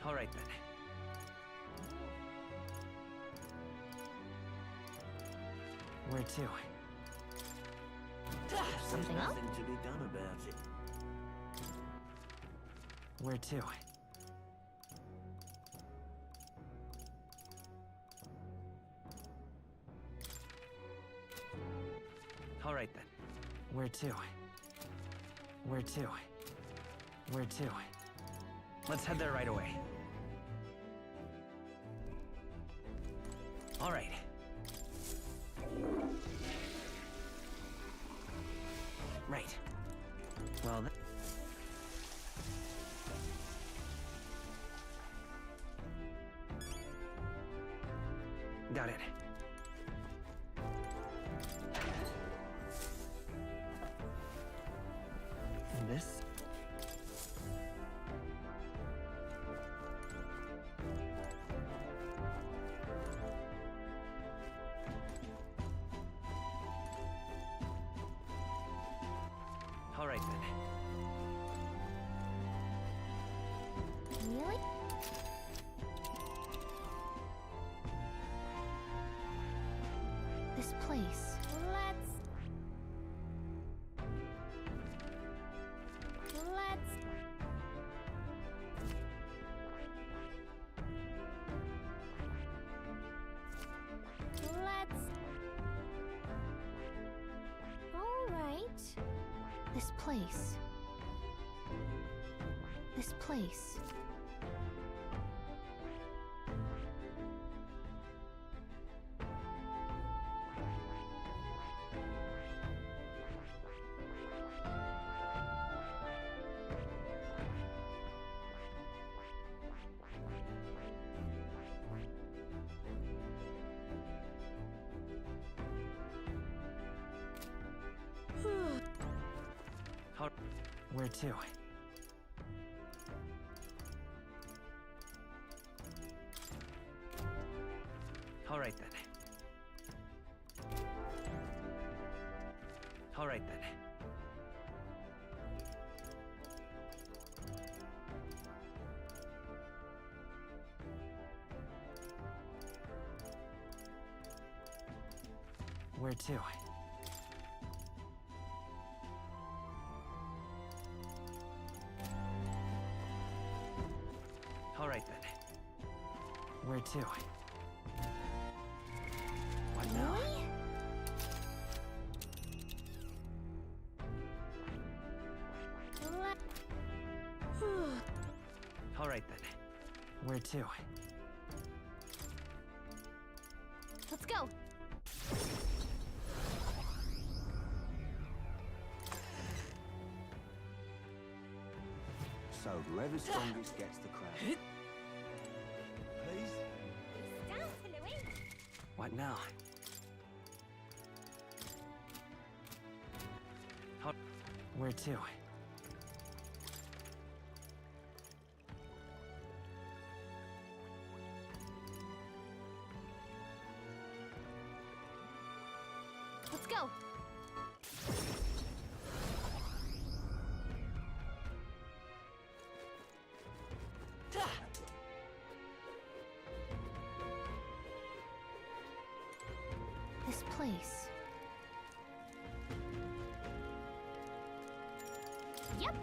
All right then. Where to?
Something else?
Nothing to be done about it.
Where to? All right then. Where to? Where to? Where to? Let's head there right away. All right. Right. Well, got it. And this? All right then.
Really? This place. Let's. All right. This place. This place.
Where to? All right then. All right then. Where to? All right then. to? What now? All right then. Where to?
Let's go.
So whoever's strongest gets the crown. Please?
Down to Louis.
What now? Where to?
Let's go.
This place.
Yep.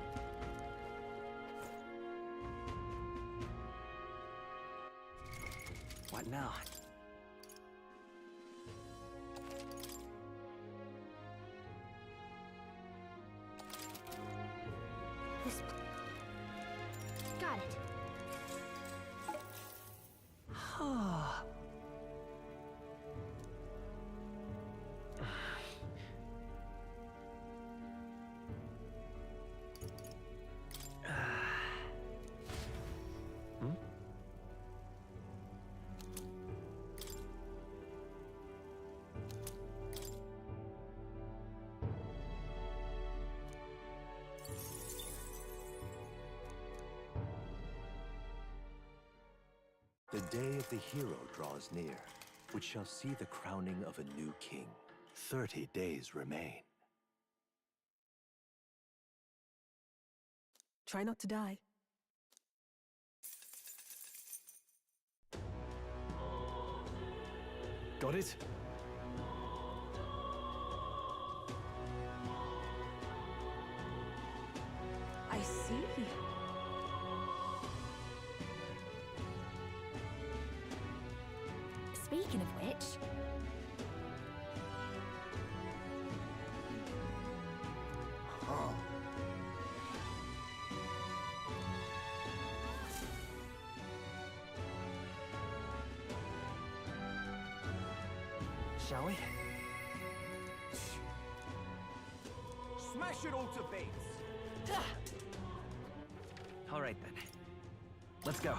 What now?
This. Got it.
The day of the hero draws near, which shall see the crowning of a new king. 30 days remain.
Try not to die.
Got it?
I see. Speaking of which,
Shall we?
Smash it all to bits!
All right then. Let's go.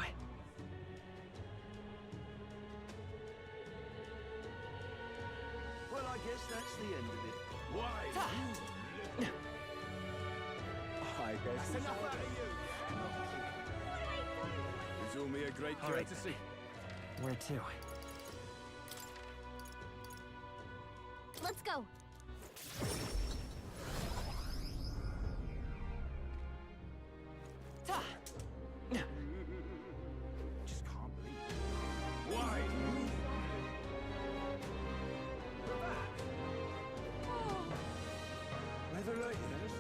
Well, I guess that's the end of it.
Why?
I guess
That's
it's
enough
all
out of you,
You do me a great
All right,
courtesy.
Where to?
let's go.
Just can't believe it. Why?
Weather like this?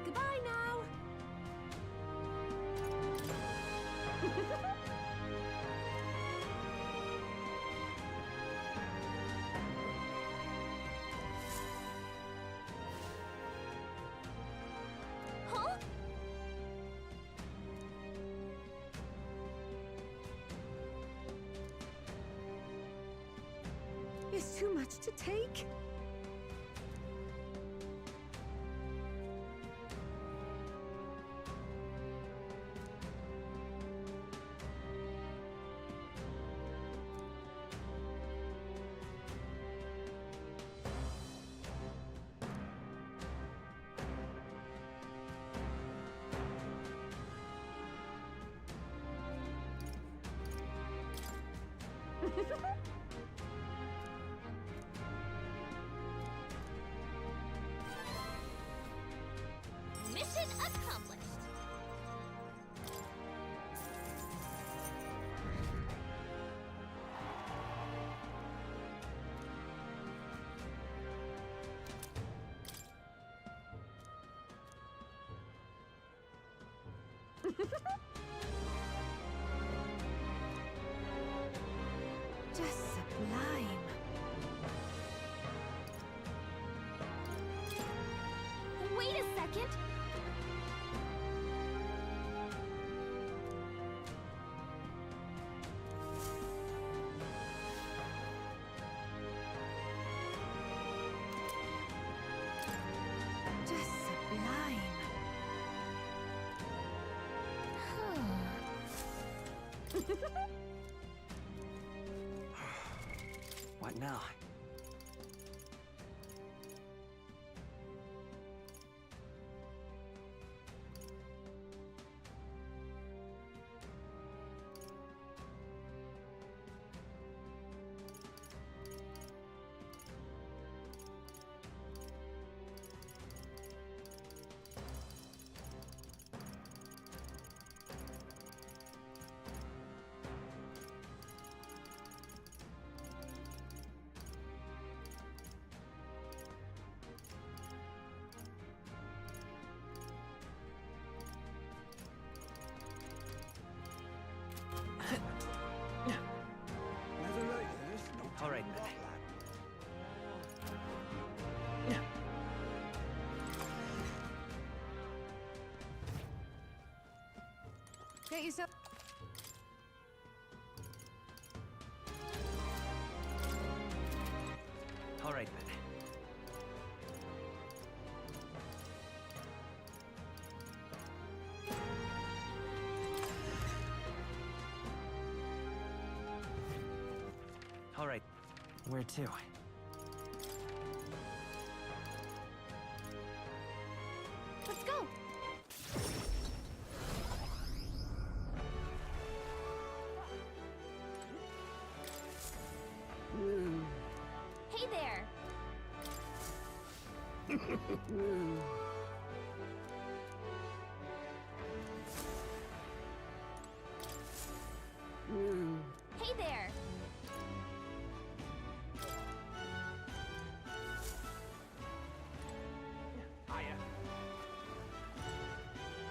Goodbye now. Huh?
It's too much to take.
Mission accomplished.
Just sublime.
Wait a second!
Just sublime.
What now? All right, then.
Get yourself.
All right, then. All right. Where to?
Let's go! Hey there! Hey there!
Hiya.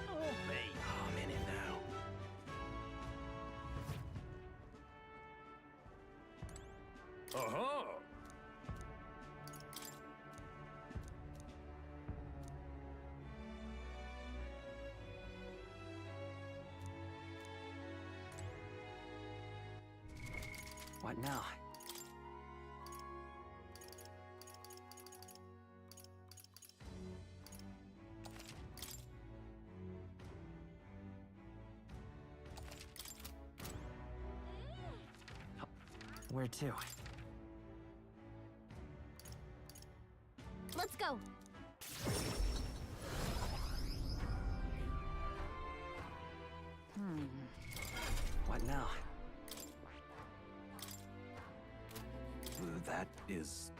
Oh, me. I'm in it now. Uh-huh.
What now? Where to?
Let's go!
What now?
That is...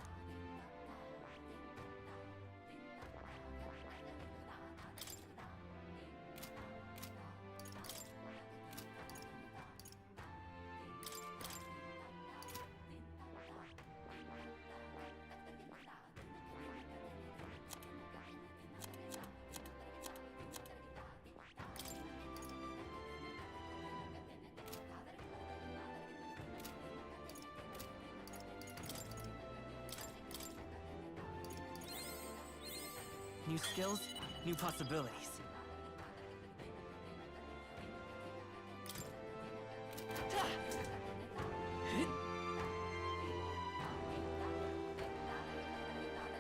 New skills, new possibilities.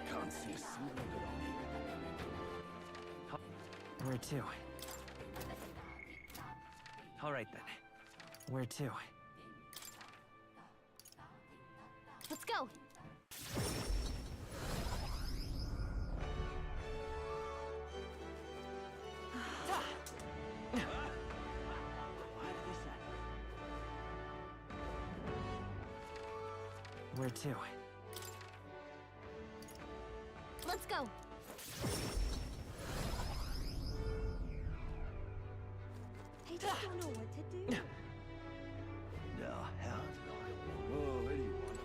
Can't see a single bit on me.
Where to? All right, then. Where to?
Let's go!
Where to?
Let's go!
I just don't know what to do.
The hell do I know anyone?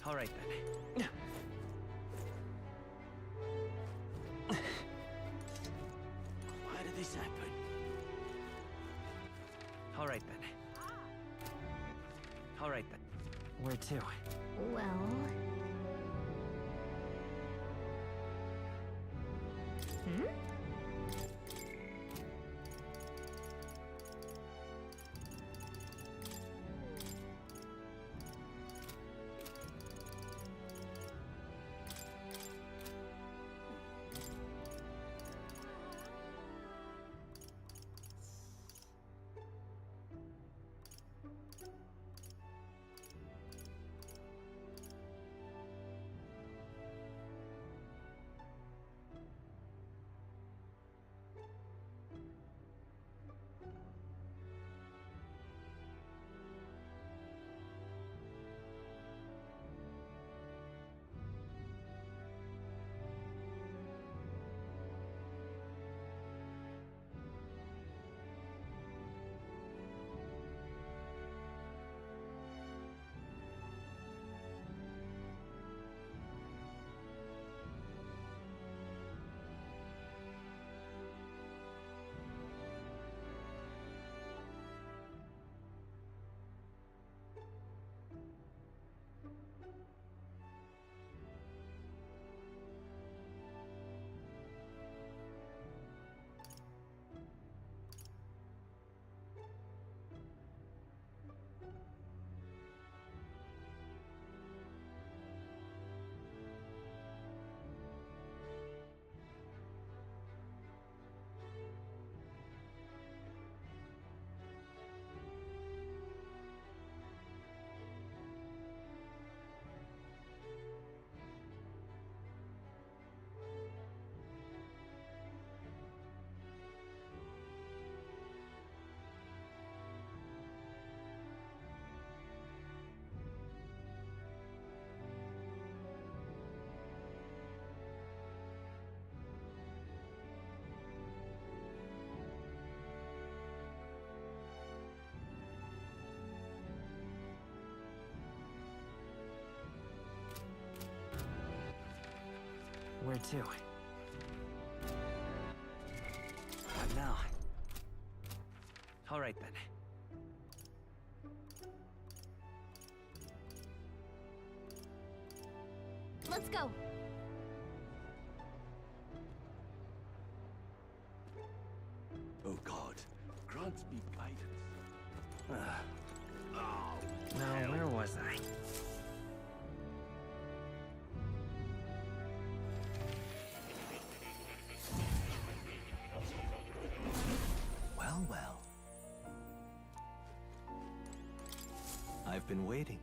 All right, then.
this happen?
All right then. All right then. Where to?
Well... Hmm?
Where to? What now? All right then.
Let's go!
Oh God, grant me guidance.
Now, where was I?
Well, well. I've been waiting.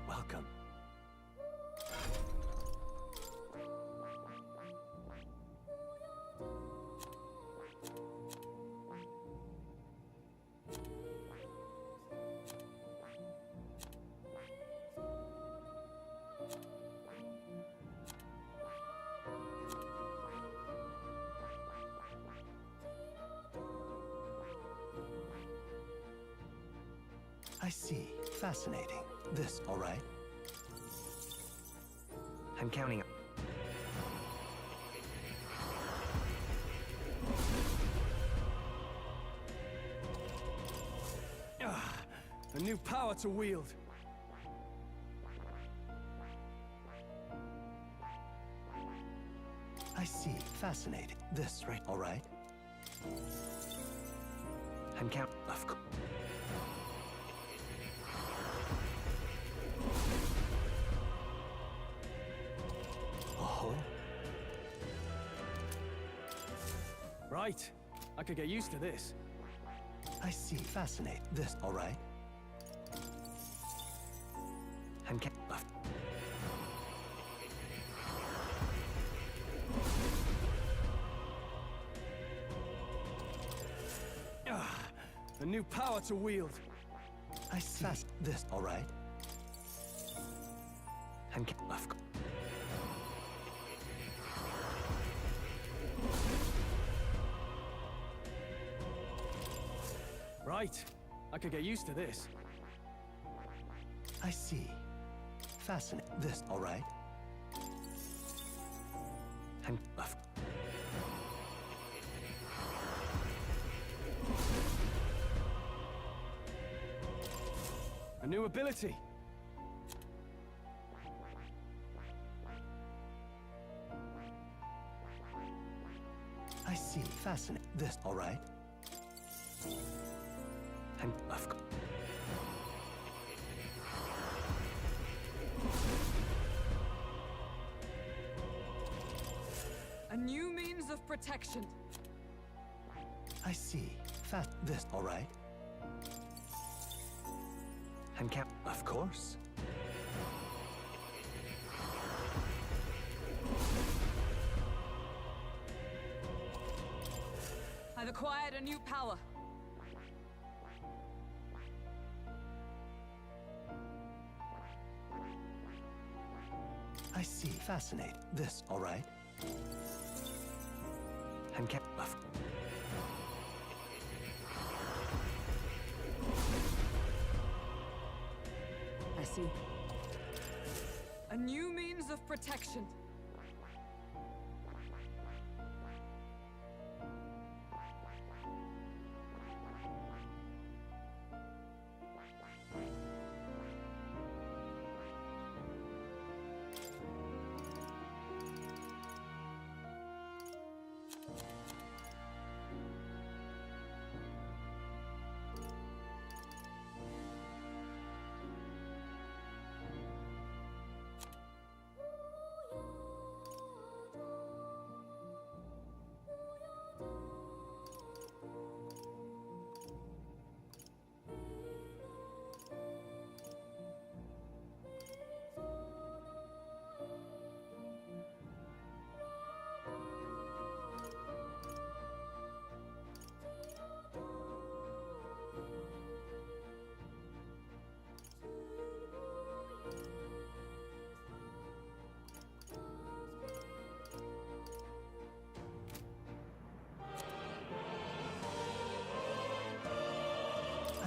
Welcome. I see. Fascinating. This, all right?
I'm counting.
A new power to wield.
I see. Fascinating. This, right? All right?
I'm counting.
Of course. Oh.
Right. I could get used to this.
I see. Fascinating. This, all right?
I'm counting.
A new power to wield.
I see. This, all right?
I'm counting.
Right. I could get used to this.
I see. Fascinating. This, all right?
And a new ability.
I see. Fascinating. This, all right?
And
A new means of protection.
I see. This, all right?
and
Of course.
I've acquired a new power.
I see. Fascinating. This, all right?
and
I see. A new means of protection.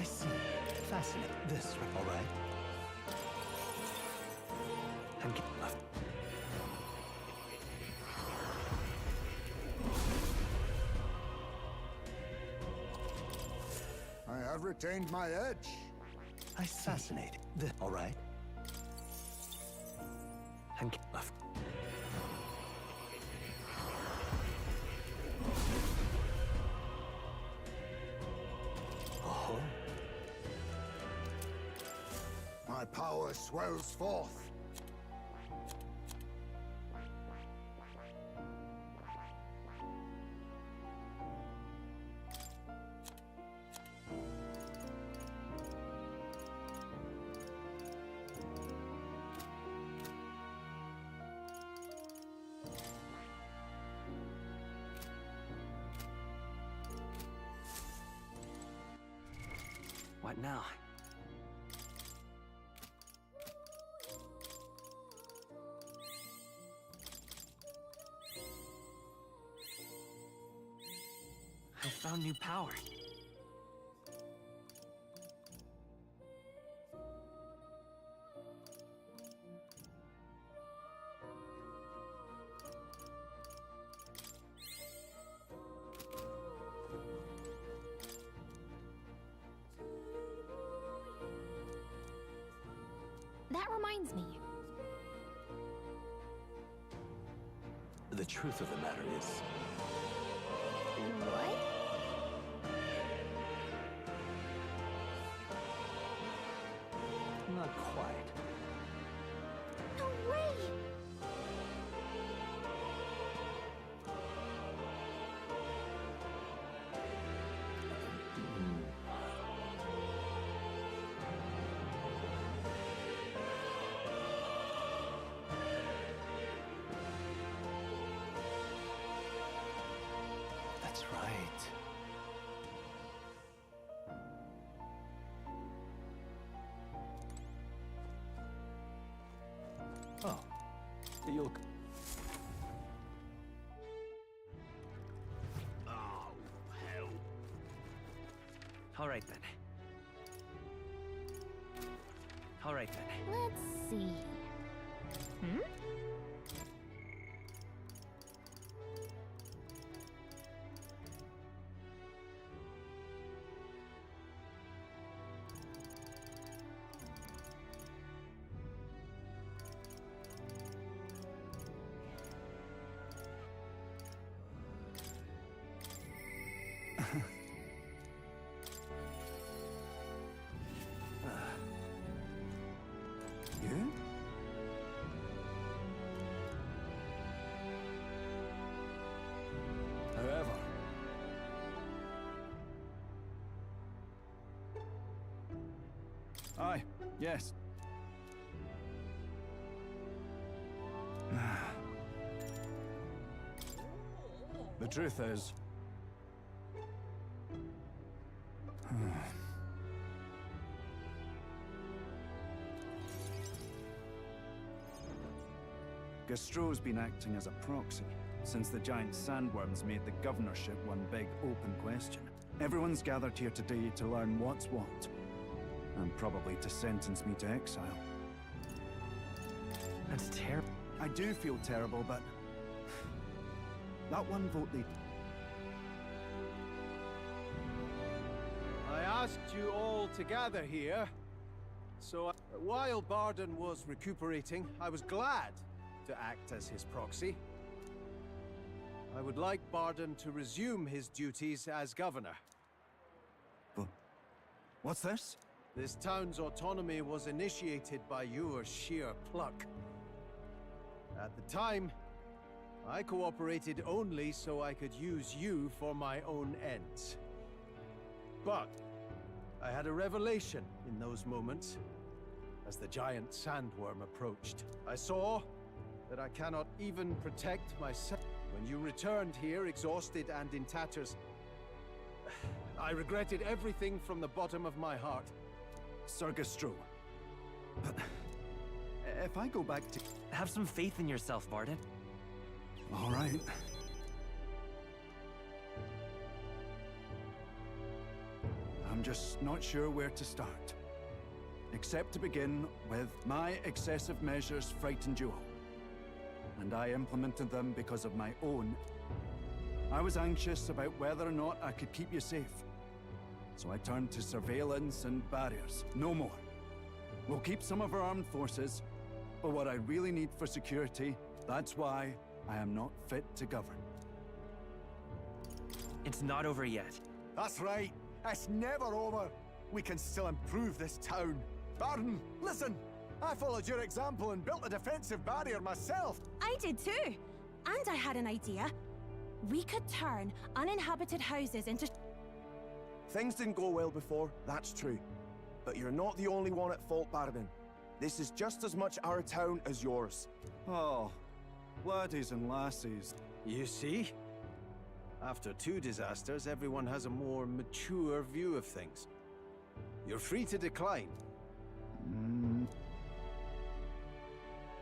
I see. Fascinating. This, all right?
and
I have retained my edge.
I see. Fascinating. This, all right?
and
Oh.
My power swells forth.
What now? I found new power.
That reminds me.
The truth of the matter is,
What?
not quite.
No way!
That's right. Oh, you'll...
All right then. All right then.
Let's see.
You? However, aye, yes. The truth is, Gastro's been acting as a proxy since the giant sandworms made the governorship one big open question. Everyone's gathered here today to learn what's what, and probably to sentence me to exile.
That's terrible.
I do feel terrible, but that one vote they...
I asked you all to gather here, so while Barden was recuperating, I was glad to act as his proxy. I would like Barden to resume his duties as governor.
But what's this?
This town's autonomy was initiated by your sheer pluck. At the time, I cooperated only so I could use you for my own ends. But I had a revelation in those moments as the giant sandworm approached. I saw that I cannot even protect myself. When you returned here, exhausted and in tatters, I regretted everything from the bottom of my heart.
Sir Gastro, but if I go back to...
Have some faith in yourself, Barden.
All right. I'm just not sure where to start. Except to begin with, my excessive measures frightened you all. And I implemented them because of my own. I was anxious about whether or not I could keep you safe. So I turned to surveillance and barriers. No more. We'll keep some of our armed forces, but what I really need for security, that's why I am not fit to govern.
It's not over yet.
That's right. It's never over. We can still improve this town. Barden, listen! I followed your example and built a defensive barrier myself.
I did too. And I had an idea. We could turn uninhabited houses into...
Things didn't go well before, that's true. But you're not the only one at fault, Barden. This is just as much our town as yours.
Oh, laddies and lassies.
You see? After two disasters, everyone has a more mature view of things. You're free to decline.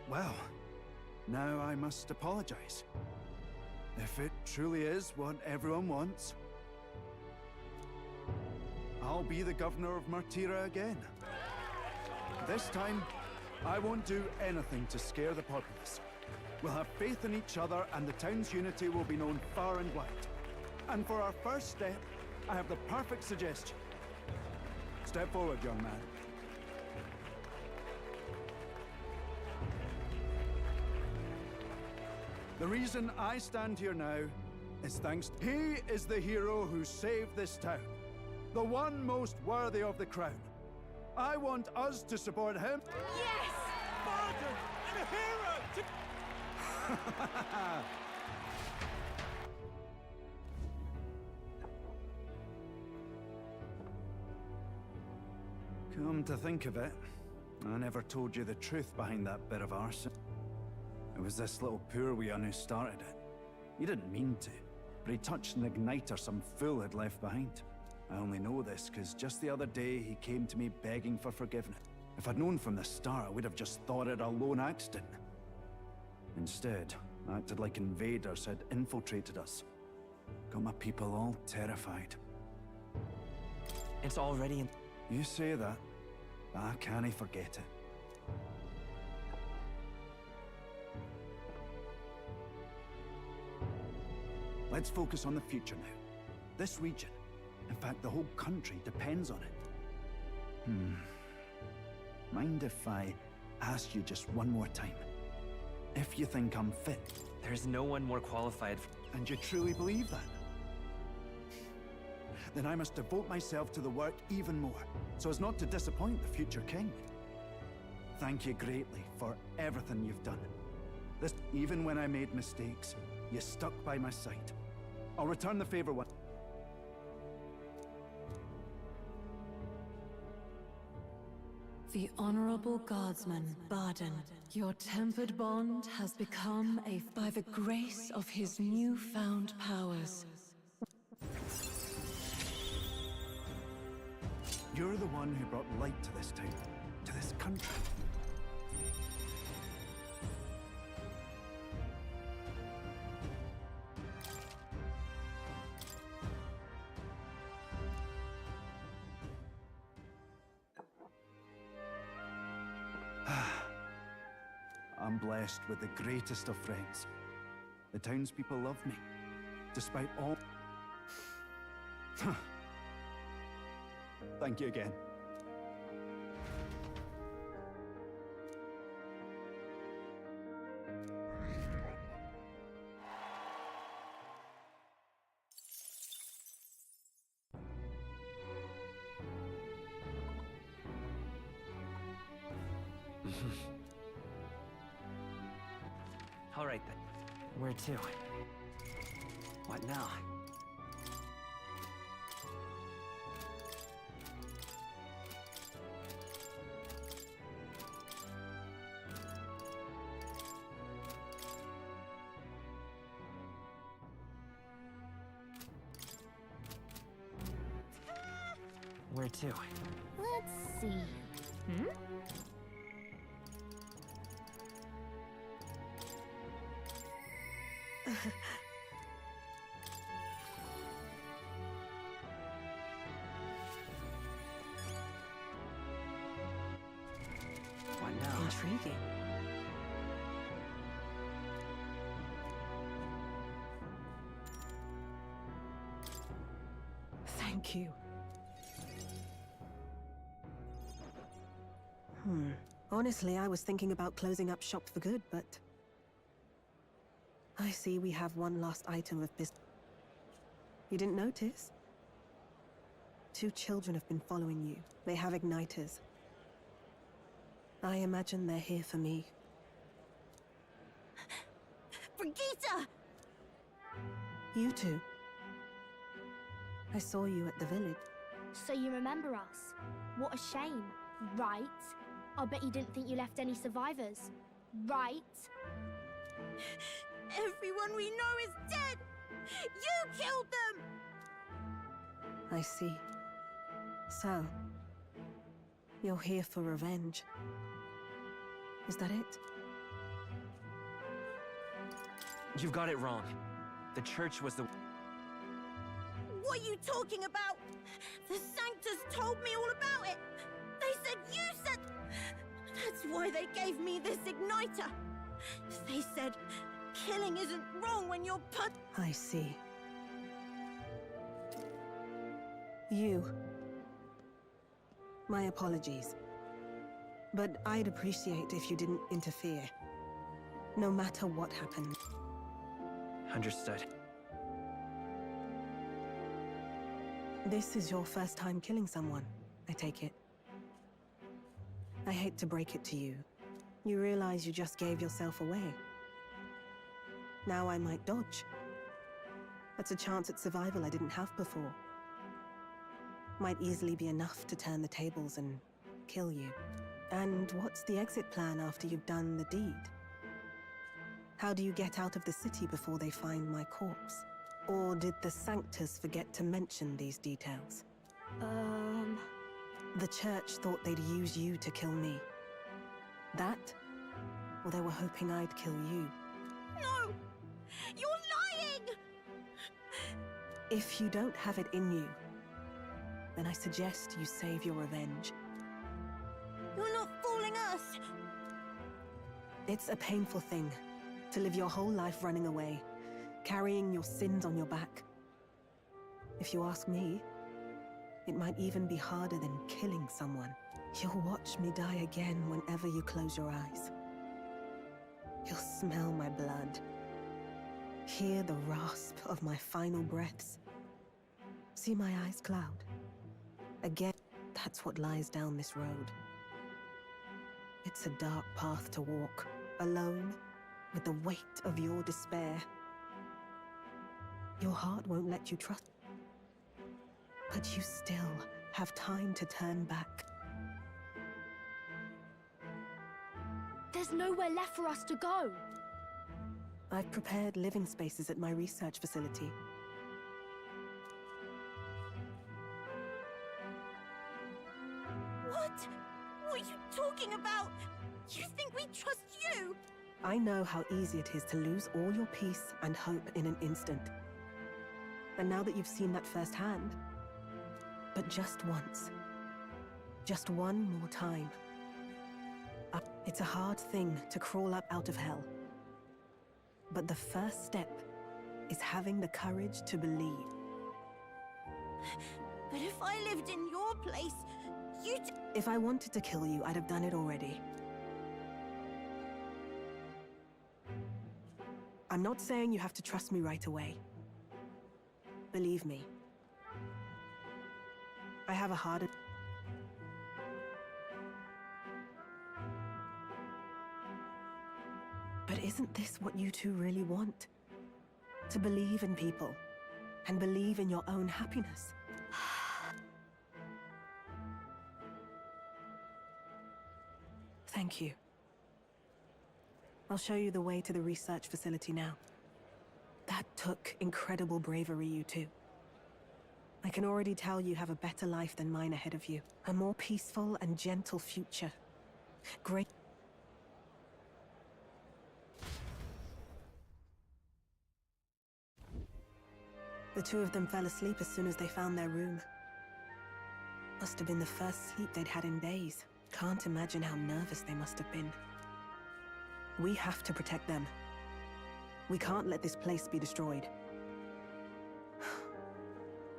Well, now I must apologize. If it truly is what everyone wants, I'll be the governor of Martira again. This time, I won't do anything to scare the populace. We'll have faith in each other and the town's unity will be known far and wide. And for our first step, I have the perfect suggestion. Step forward, young man. The reason I stand here now is thanks to... He is the hero who saved this town. The one most worthy of the crown. I want us to support him.
Yes! Barden! And a hero!
Come to think of it, I never told you the truth behind that bit of arson. It was this little poor wee un who started it. He didn't mean to, but he touched an igniter some fool had left behind. I only know this because just the other day he came to me begging for forgiveness. If I'd known from the start, I would have just thought it a lone accident. Instead, I acted like invaders had infiltrated us. Got my people all terrified.
It's already in...
You say that, but I can't forget it. Let's focus on the future now. This region, in fact, the whole country depends on it. Mind if I ask you just one more time? If you think I'm fit.
There's no one more qualified for...
And you truly believe that? Then I must devote myself to the work even more, so as not to disappoint the future king. Thank you greatly for everything you've done. This, even when I made mistakes, you stuck by my side. I'll return the favor one.
The Honorable Guardsman, Barden. Your tempered bond has become by the grace of his newfound powers.
You're the one who brought light to this town, to this country. I'm blessed with the greatest of friends. The townspeople love me, despite all... Thank you again.
All right, then. Where to? What now? Where to?
Let's see.
What now?
Intriguing. Thank you.
Honestly, I was thinking about closing up shop for good, but... I see we have one last item of business. You didn't notice? 2 children have been following you. They have igniters. I imagine they're here for me.
Brigitte!
You two. I saw you at the village.
So you remember us? What a shame, right? I'll bet you didn't think you left any survivors, right?
Everyone we know is dead! You killed them!
I see. So, you're here for revenge. Is that it?
You've got it wrong. The church was the...
What are you talking about? The Sanctors told me all about it! They said you said... That's why they gave me this igniter! They said... Killing isn't wrong when you're put...
I see. You. My apologies. But I'd appreciate if you didn't interfere. No matter what happened.
Understood.
This is your first time killing someone, I take it. I hate to break it to you. You realize you just gave yourself away. Now I might dodge. That's a chance at survival I didn't have before. Might easily be enough to turn the tables and kill you. And what's the exit plan after you've done the deed? How do you get out of the city before they find my corpse? Or did the Sanctors forget to mention these details? The church thought they'd use you to kill me. That? Or they were hoping I'd kill you?
No! You're lying!
If you don't have it in you, then I suggest you save your revenge.
You're not fooling us!
It's a painful thing to live your whole life running away, carrying your sins on your back. If you ask me, it might even be harder than killing someone. You'll watch me die again whenever you close your eyes. You'll smell my blood, hear the rasp of my final breaths, see my eyes cloud. Again, that's what lies down this road. It's a dark path to walk, alone, with the weight of your despair. Your heart won't let you trust, but you still have time to turn back.
There's nowhere left for us to go.
I've prepared living spaces at my research facility.
What? What are you talking about? You think we trust you?
I know how easy it is to lose all your peace and hope in an instant. And now that you've seen that firsthand, but just once, just one more time. It's a hard thing to crawl up out of hell. But the first step is having the courage to believe.
But if I lived in your place, you'd...
If I wanted to kill you, I'd have done it already. I'm not saying you have to trust me right away. Believe me. I have a harder... But isn't this what you two really want? To believe in people, and believe in your own happiness. Thank you. I'll show you the way to the research facility now. That took incredible bravery, you two. I can already tell you have a better life than mine ahead of you. A more peaceful and gentle future. Great. The two of them fell asleep as soon as they found their room. Must have been the first sleep they'd had in days. Can't imagine how nervous they must have been. We have to protect them. We can't let this place be destroyed.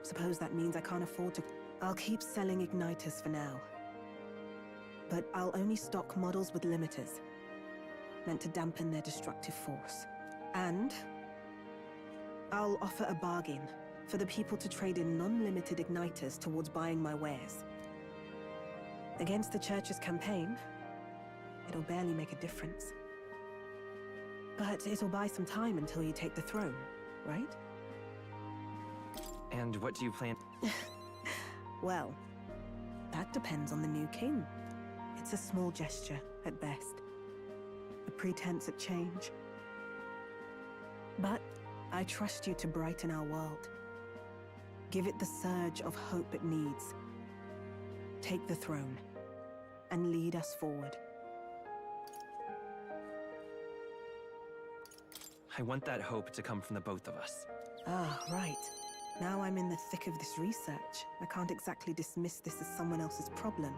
Suppose that means I can't afford to... I'll keep selling igniters for now. But I'll only stock models with limiters, meant to dampen their destructive force. And I'll offer a bargain for the people to trade in non-limited igniters towards buying my wares. Against the Church's campaign, it'll barely make a difference. But it'll buy some time until you take the throne, right?
And what do you plan?
Well, that depends on the new king. It's a small gesture, at best. A pretense at change. But I trust you to brighten our world. Give it the surge of hope it needs. Take the throne, and lead us forward.
I want that hope to come from the both of us.
Ah, right. Now I'm in the thick of this research. I can't exactly dismiss this as someone else's problem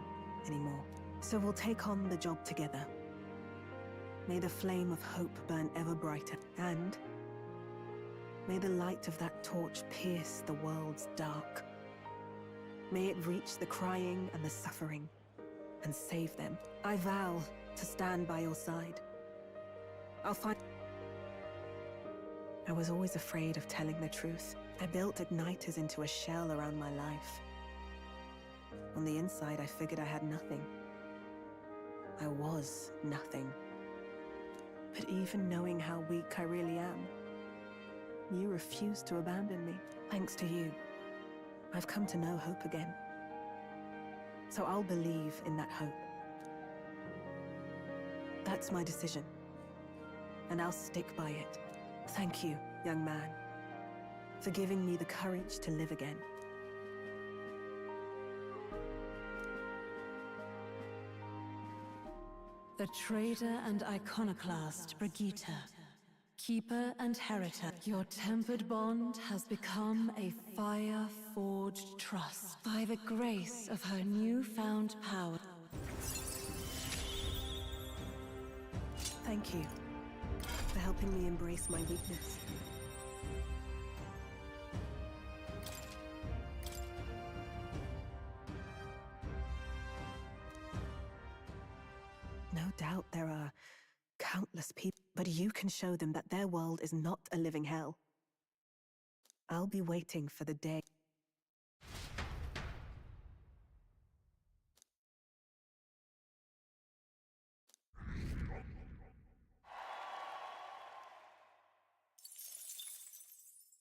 anymore. So we'll take on the job together. May the flame of hope burn ever brighter, and may the light of that torch pierce the world's dark. May it reach the crying and the suffering, and save them. I vow to stand by your side. I'll find... I was always afraid of telling the truth. I built igniters into a shell around my life. On the inside, I figured I had nothing. I was nothing. But even knowing how weak I really am, you refused to abandon me. Thanks to you, I've come to know hope again. So I'll believe in that hope. That's my decision, and I'll stick by it. Thank you, young man, for giving me the courage to live again.
The trader and iconoclast Brigitte, Keeper and Heritor, your tempered bond has become a fire-forged trust by the grace of her newfound power.
Thank you for helping me embrace my weakness. No doubt there are countless people, but you can show them that their world is not a living hell. I'll be waiting for the day.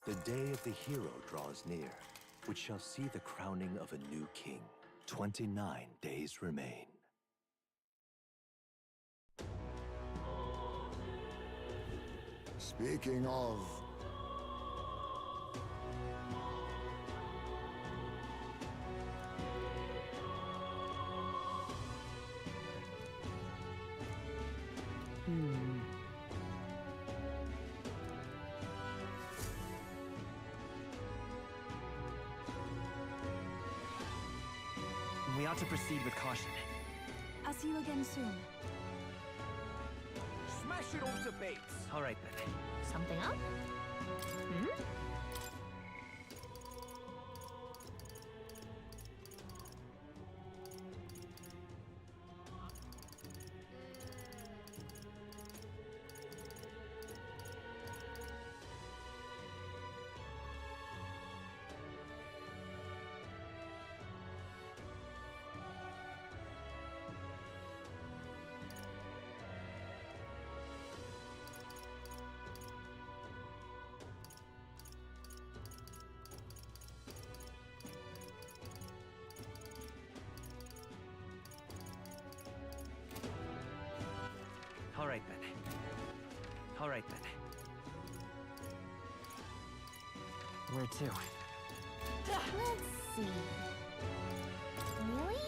The day of the hero draws near, which shall see the crowning of a new king. 29 days remain.
Speaking of...
We ought to proceed with caution.
I'll see you again soon.
Smash it all to bits!
All right, then.
Something up? Hmm?
All right, then. All right, then. Where to?
Let's see. Really?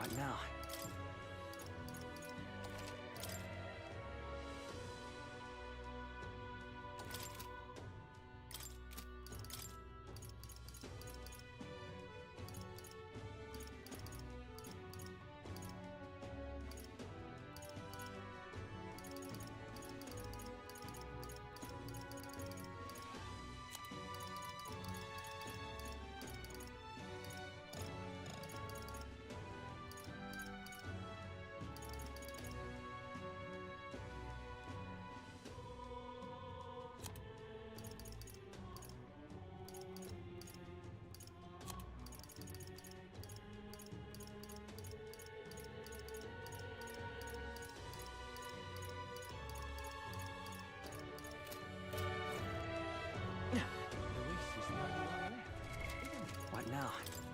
What now? What now?